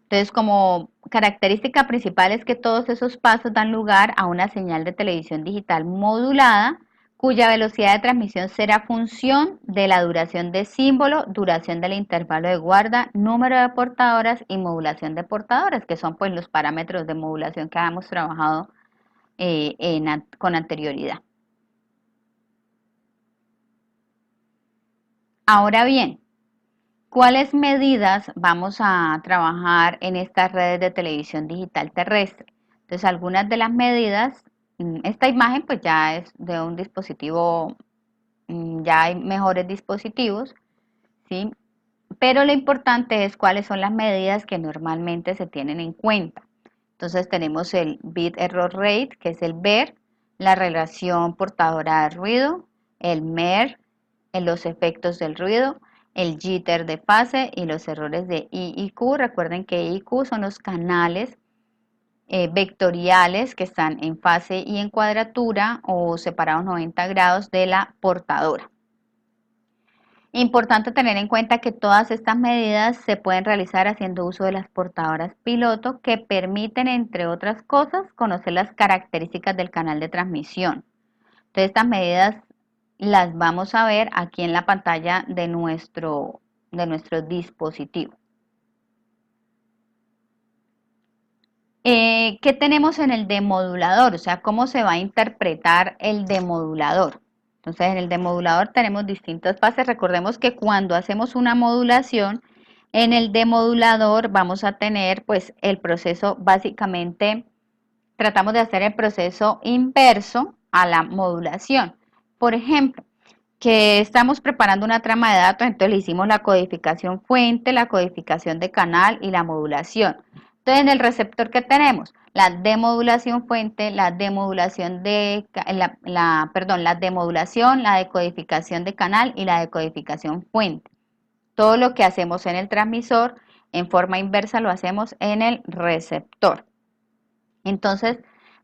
Entonces, como característica principal es que todos esos pasos dan lugar a una señal de televisión digital modulada, cuya velocidad de transmisión será función de la duración de símbolo, duración del intervalo de guarda, número de portadoras y modulación de portadoras, que son pues los parámetros de modulación que habíamos trabajado con anterioridad. Ahora bien, ¿cuáles medidas vamos a trabajar en estas redes de televisión digital terrestre? Entonces, algunas de las medidas, esta imagen pues ya es de un dispositivo, ya hay mejores dispositivos, ¿sí? Pero lo importante es cuáles son las medidas que normalmente se tienen en cuenta. Entonces tenemos el bit error rate, que es el BER, la relación portadora de ruido, el MER, en los efectos del ruido, el jitter de fase y los errores de I y Q. Recuerden que I y Q son los canales vectoriales que están en fase y en cuadratura o separados 90 grados de la portadora. Importante tener en cuenta que todas estas medidas se pueden realizar haciendo uso de las portadoras piloto que permiten, entre otras cosas, conocer las características del canal de transmisión. Entonces, estas medidas las vamos a ver aquí en la pantalla de nuestro dispositivo. ¿Qué tenemos en el demodulador? O sea, ¿cómo se va a interpretar el demodulador? Entonces, en el demodulador tenemos distintas fases. Recordemos que cuando hacemos una modulación, en el demodulador vamos a tener pues el proceso básicamente, tratamos de hacer el proceso inverso a la modulación. Por ejemplo, que estamos preparando una trama de datos, entonces le hicimos la codificación fuente, la codificación de canal y la modulación. Entonces, en el receptor que tenemos, la demodulación fuente, la demodulación la demodulación, la decodificación de canal y la decodificación fuente. Todo lo que hacemos en el transmisor en forma inversa lo hacemos en el receptor. Entonces,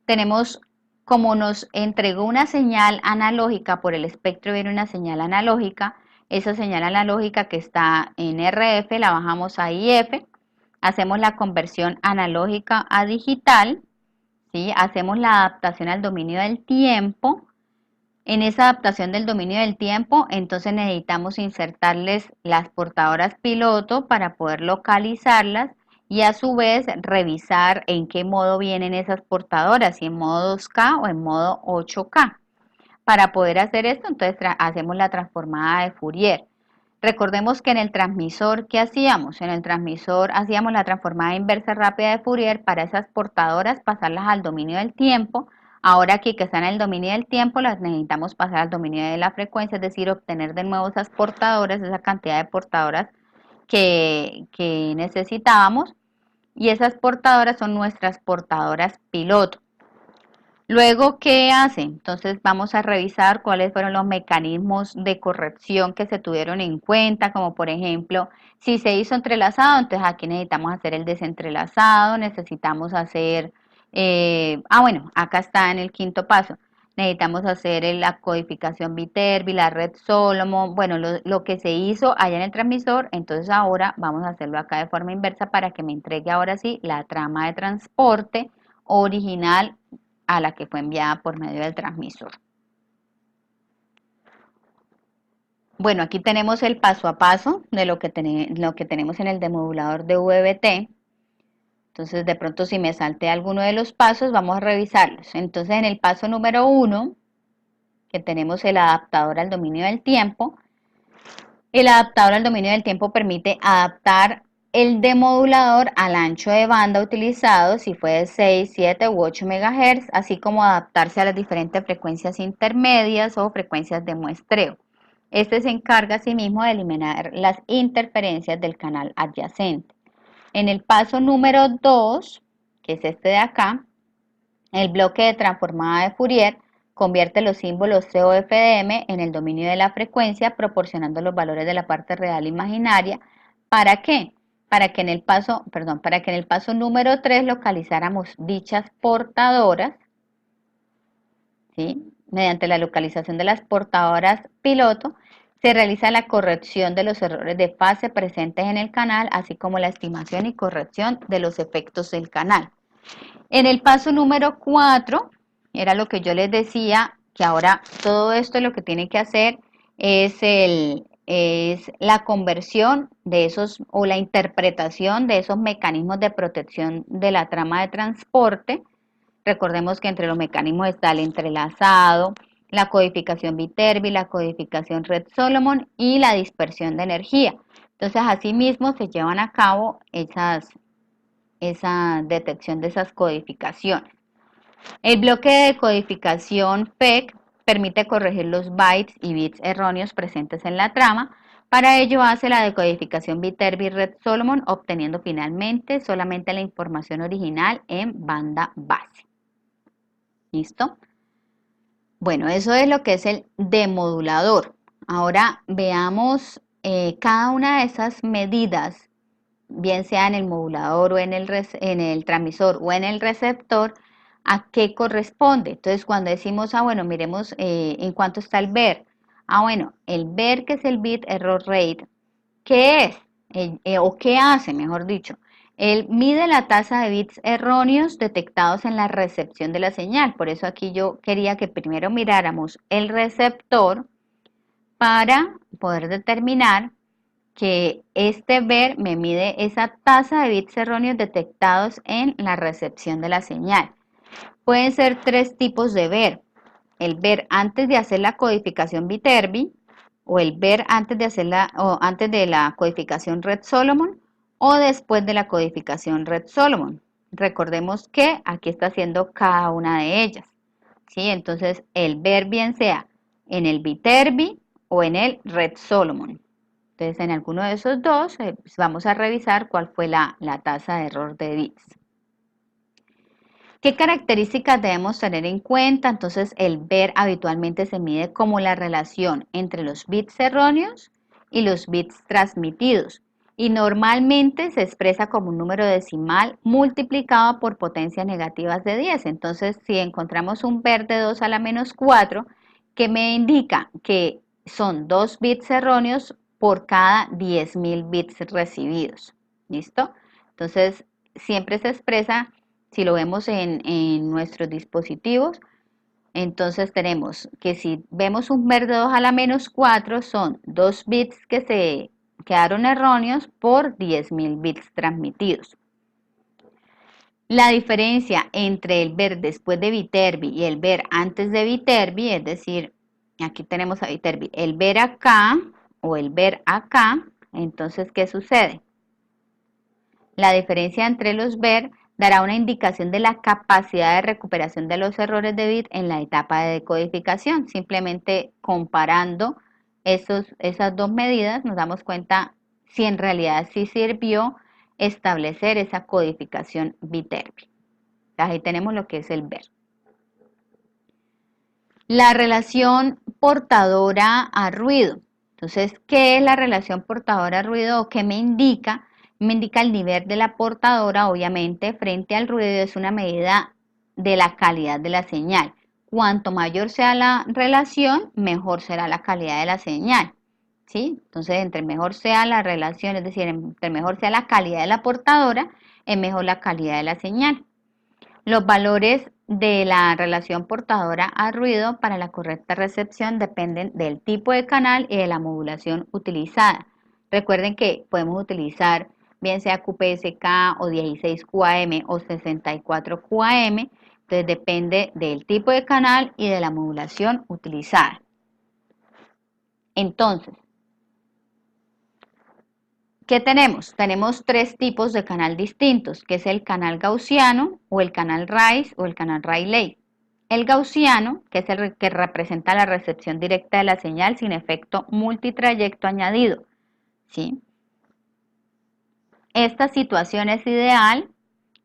tenemos, como nos entregó una señal analógica, por el espectro viene una señal analógica, esa señal analógica que está en RF la bajamos a IF, hacemos la conversión analógica a digital, ¿sí? Hacemos la adaptación al dominio del tiempo. En esa adaptación del dominio del tiempo, entonces necesitamos insertarles las portadoras piloto para poder localizarlas y a su vez revisar en qué modo vienen esas portadoras, si en modo 2K o en modo 8K. Para poder hacer esto, entonces hacemos la transformada de Fourier. Recordemos que en el transmisor, ¿qué hacíamos? En el transmisor hacíamos la transformada inversa rápida de Fourier para esas portadoras, pasarlas al dominio del tiempo. Ahora aquí que están en el dominio del tiempo, las necesitamos pasar al dominio de la frecuencia, es decir, obtener de nuevo esas portadoras, esa cantidad de portadoras que necesitábamos. Y esas portadoras son nuestras portadoras piloto. Luego, ¿qué hace? Entonces vamos a revisar cuáles fueron los mecanismos de corrección que se tuvieron en cuenta, como por ejemplo, si se hizo entrelazado, entonces aquí necesitamos hacer el desentrelazado, necesitamos hacer Bueno, acá está en el quinto paso. Necesitamos hacer la codificación Viterbi, la red Solomon, bueno, lo que se hizo allá en el transmisor, entonces ahora vamos a hacerlo acá de forma inversa para que me entregue ahora sí la trama de transporte original a la que fue enviada por medio del transmisor. Bueno, aquí tenemos el paso a paso de lo que tenemos en el demodulador de VBT. Entonces, de pronto si me salté alguno de los pasos, vamos a revisarlos. Entonces, en el paso número 1, que tenemos el adaptador al dominio del tiempo, el adaptador al dominio del tiempo permite adaptar el demodulador al ancho de banda utilizado, si fue de 6, 7 u 8 MHz, así como adaptarse a las diferentes frecuencias intermedias o frecuencias de muestreo. Este se encarga asimismo de eliminar las interferencias del canal adyacente. En el paso número 2, que es este de acá, el bloque de transformada de Fourier convierte los símbolos COFDM en el dominio de la frecuencia, proporcionando los valores de la parte real imaginaria. ¿Para qué? Para que en el paso número 3 localizáramos dichas portadoras, ¿sí? Mediante la localización de las portadoras piloto, se realiza la corrección de los errores de fase presentes en el canal, así como la estimación y corrección de los efectos del canal. En el paso número 4, era lo que yo les decía, que ahora todo esto lo que tiene que hacer es la conversión de esos o la interpretación de esos mecanismos de protección de la trama de transporte. Recordemos que entre los mecanismos está el entrelazado, la codificación Viterbi, la codificación Red Solomon y la dispersión de energía. Entonces, asimismo se llevan a cabo esa detección de esas codificaciones. El bloque de codificación PEC permite corregir los bytes y bits erróneos presentes en la trama. Para ello hace la decodificación Viterbi Red Solomon, obteniendo finalmente solamente la información original en banda base. ¿Listo? Bueno, eso es lo que es el demodulador. Ahora veamos cada una de esas medidas, bien sea en el modulador o en el transmisor o en el receptor, a qué corresponde. Entonces, cuando decimos, bueno, miremos en cuánto está el VER. Bueno, el VER, que es el bit error rate, ¿qué es? O qué hace, mejor dicho. Él mide la tasa de bits erróneos detectados en la recepción de la señal. Por eso aquí yo quería que primero miráramos el receptor para poder determinar que este VER me mide esa tasa de bits erróneos detectados en la recepción de la señal. Pueden ser tres tipos de VER. El VER antes de hacer la codificación Viterbi, o el VER antes de la codificación Red Solomon, o después de la codificación Red Solomon. Recordemos que aquí está haciendo cada una de ellas, ¿sí? Entonces, el VER bien sea en el Viterbi o en el Red Solomon. Entonces, en alguno de esos dos, pues vamos a revisar cuál fue la tasa de error de bits. ¿Qué características debemos tener en cuenta? Entonces, el VER habitualmente se mide como la relación entre los bits erróneos y los bits transmitidos. Y normalmente se expresa como un número decimal multiplicado por potencias negativas de 10. Entonces, si encontramos un VER de 2 a la menos 4, que me indica que son 2 bits erróneos por cada 10.000 bits recibidos. ¿Listo? Entonces, siempre se expresa, si lo vemos en nuestros dispositivos, entonces tenemos que si vemos un VER de 2 a la menos 4, son 2 bits que se quedaron erróneos por 10.000 bits transmitidos. La diferencia entre el VER después de Viterbi y el VER antes de Viterbi, es decir, aquí tenemos a Viterbi, el VER acá o el VER acá, entonces, ¿qué sucede? La diferencia entre los VER dará una indicación de la capacidad de recuperación de los errores de bit en la etapa de decodificación. Simplemente comparando esas dos medidas nos damos cuenta si en realidad sí sirvió establecer esa codificación Viterbi. Ahí tenemos lo que es el VER. La relación portadora a ruido. Entonces, ¿qué es la relación portadora a ruido o qué me indica? Me indica el nivel de la portadora, obviamente, frente al ruido. Es una medida de la calidad de la señal. Cuanto mayor sea la relación, mejor será la calidad de la señal, ¿sí? Entonces, entre mejor sea la relación, es decir, entre mejor sea la calidad de la portadora, es mejor la calidad de la señal. Los valores de la relación portadora a ruido para la correcta recepción dependen del tipo de canal y de la modulación utilizada. Recuerden que podemos utilizar bien sea QPSK o 16 QAM o 64 QAM, entonces depende del tipo de canal y de la modulación utilizada. Entonces, ¿qué tenemos? Tenemos tres tipos de canal distintos, que es el canal gaussiano o el canal Rice o el canal Rayleigh. El gaussiano, que es el que representa la recepción directa de la señal sin efecto multitrayecto añadido, ¿sí? Esta situación es ideal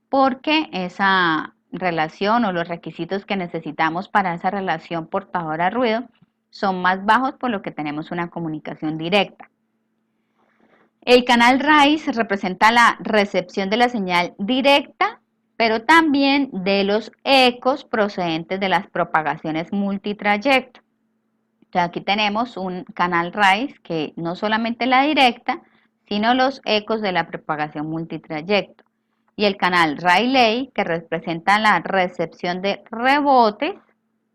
porque esa relación o los requisitos que necesitamos para esa relación portadora-ruido son más bajos, por lo que tenemos una comunicación directa. El canal Rice representa la recepción de la señal directa, pero también de los ecos procedentes de las propagaciones multitrayecto. Entonces aquí tenemos un canal Rice que no solamente la directa, sino los ecos de la propagación multitrayecto. Y el canal Rayleigh, que representa la recepción de rebotes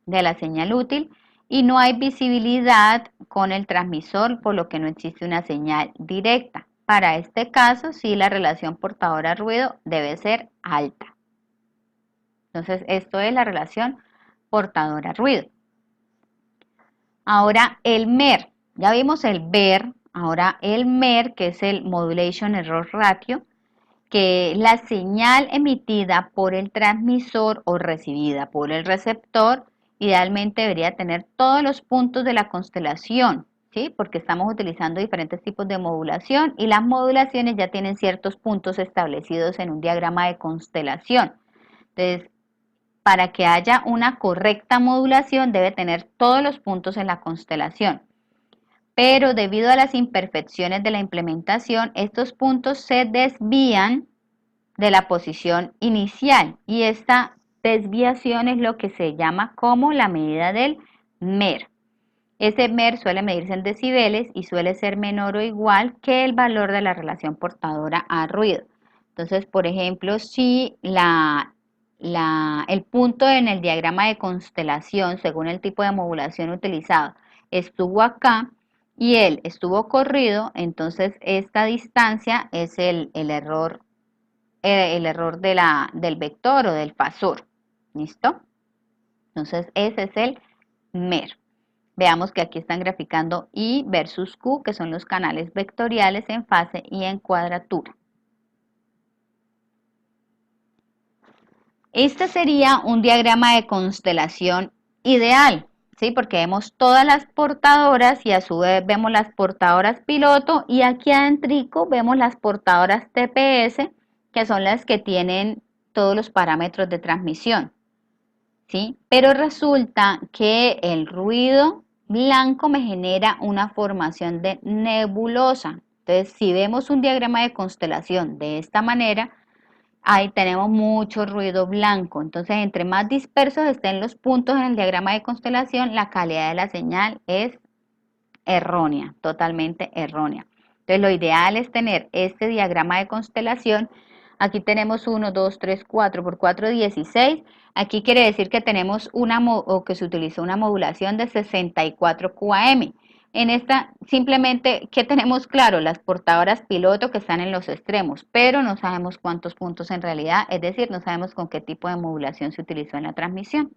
de la señal útil, y no hay visibilidad con el transmisor, por lo que no existe una señal directa. Para este caso, sí, la relación portadora-ruido debe ser alta. Entonces, esto es la relación portadora-ruido. Ahora, el MER. Ya vimos el BER, ahora el MER, que es el Modulation Error Ratio, que es la señal emitida por el transmisor o recibida por el receptor. Idealmente debería tener todos los puntos de la constelación, ¿sí? Porque estamos utilizando diferentes tipos de modulación y las modulaciones ya tienen ciertos puntos establecidos en un diagrama de constelación. Entonces, para que haya una correcta modulación debe tener todos los puntos en la constelación. Pero debido a las imperfecciones de la implementación, estos puntos se desvían de la posición inicial y esta desviación es lo que se llama como la medida del MER. Ese MER suele medirse en decibeles y suele ser menor o igual que el valor de la relación portadora a ruido. Entonces, por ejemplo, si el punto en el diagrama de constelación, según el tipo de modulación utilizado, estuvo acá y él estuvo corrido, entonces esta distancia es el error del vector o del fasor. ¿Listo? Entonces, ese es el MER. Veamos que aquí están graficando I versus Q, que son los canales vectoriales en fase y en cuadratura. Este sería un diagrama de constelación ideal, ¿sí? Porque vemos todas las portadoras y a su vez vemos las portadoras piloto y aquí adentro vemos las portadoras TPS, que son las que tienen todos los parámetros de transmisión, ¿sí? Pero resulta que el ruido blanco me genera una formación de nebulosa. Entonces, si vemos un diagrama de constelación de esta manera, ahí tenemos mucho ruido blanco. Entonces, entre más dispersos estén los puntos en el diagrama de constelación, la calidad de la señal es errónea, totalmente errónea. Entonces, lo ideal es tener este diagrama de constelación. Aquí tenemos 1, 2, 3, 4 por 4, 16. Aquí quiere decir que tenemos que se utilizó una modulación de 64 QAM. En esta, simplemente, ¿qué tenemos claro? Las portadoras piloto que están en los extremos, pero no sabemos cuántos puntos en realidad, es decir, no sabemos con qué tipo de modulación se utilizó en la transmisión.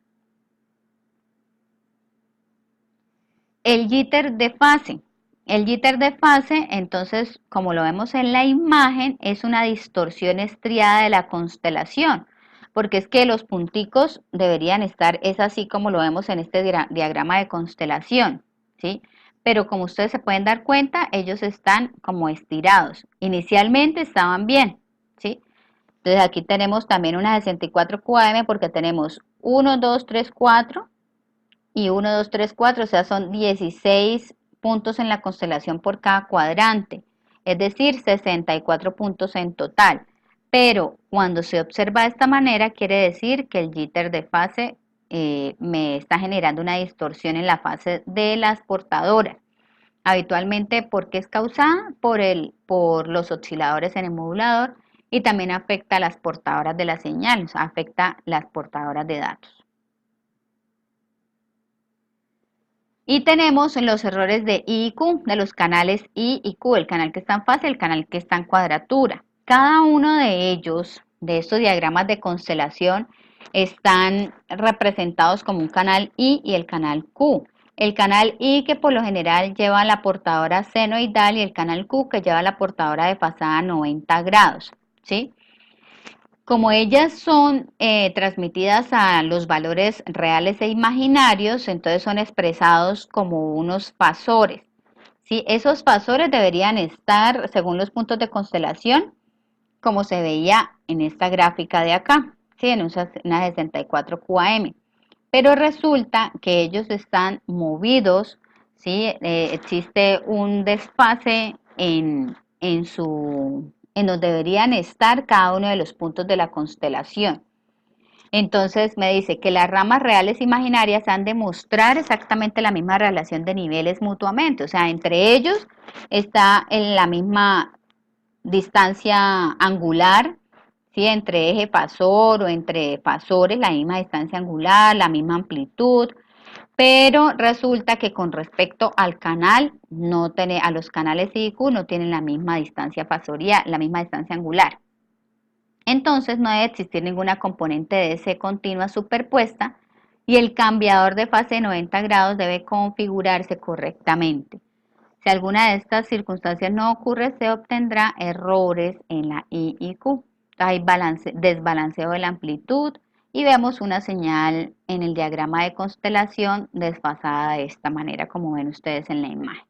El jitter de fase. El jitter de fase, entonces, como lo vemos en la imagen, es una distorsión estriada de la constelación, porque es que los punticos deberían estar, es así como lo vemos en este diagrama de constelación, ¿sí? Pero como ustedes se pueden dar cuenta, ellos están como estirados. Inicialmente estaban bien, ¿sí? Entonces aquí tenemos también una 64 QAM porque tenemos 1, 2, 3, 4 y 1, 2, 3, 4, o sea, son 16 puntos en la constelación por cada cuadrante, es decir, 64 puntos en total. Pero cuando se observa de esta manera, quiere decir que el jitter de fase me está generando una distorsión en la fase de las portadoras. Habitualmente, porque es causada por los osciladores en el modulador y también afecta a las portadoras de la señal, o sea, afecta las portadoras de datos. Y tenemos los errores de I y Q, de los canales I y Q, el canal que está en fase y el canal que está en cuadratura. Cada uno de ellos, de estos diagramas de constelación, están representados como un canal I y el canal Q. El canal I que por lo general lleva la portadora senoidal y el canal Q que lleva la portadora de pasada 90 grados, ¿sí? Como ellas son transmitidas a los valores reales e imaginarios, entonces son expresados como unos fasores, ¿sí? Esos fasores deberían estar, según los puntos de constelación, como se veía en esta gráfica de acá, ¿sí? En una 64 QAM. Pero resulta que ellos están movidos, ¿sí? Existe un desfase en donde deberían estar cada uno de los puntos de la constelación. Entonces me dice que las ramas reales e imaginarias han de mostrar exactamente la misma relación de niveles mutuamente, o sea, entre ellos está en la misma distancia angular, ¿sí? Entre eje fasor o entre fasores, la misma distancia angular, la misma amplitud, pero resulta que con respecto al canal, a los canales I y Q no tienen la misma distancia fasorial, la misma distancia angular. Entonces no debe existir ninguna componente de DC continua superpuesta y el cambiador de fase de 90 grados debe configurarse correctamente. Si alguna de estas circunstancias no ocurre, se obtendrá errores en la I y Q. Hay desbalanceo de la amplitud y vemos una señal en el diagrama de constelación desfasada de esta manera, como ven ustedes en la imagen.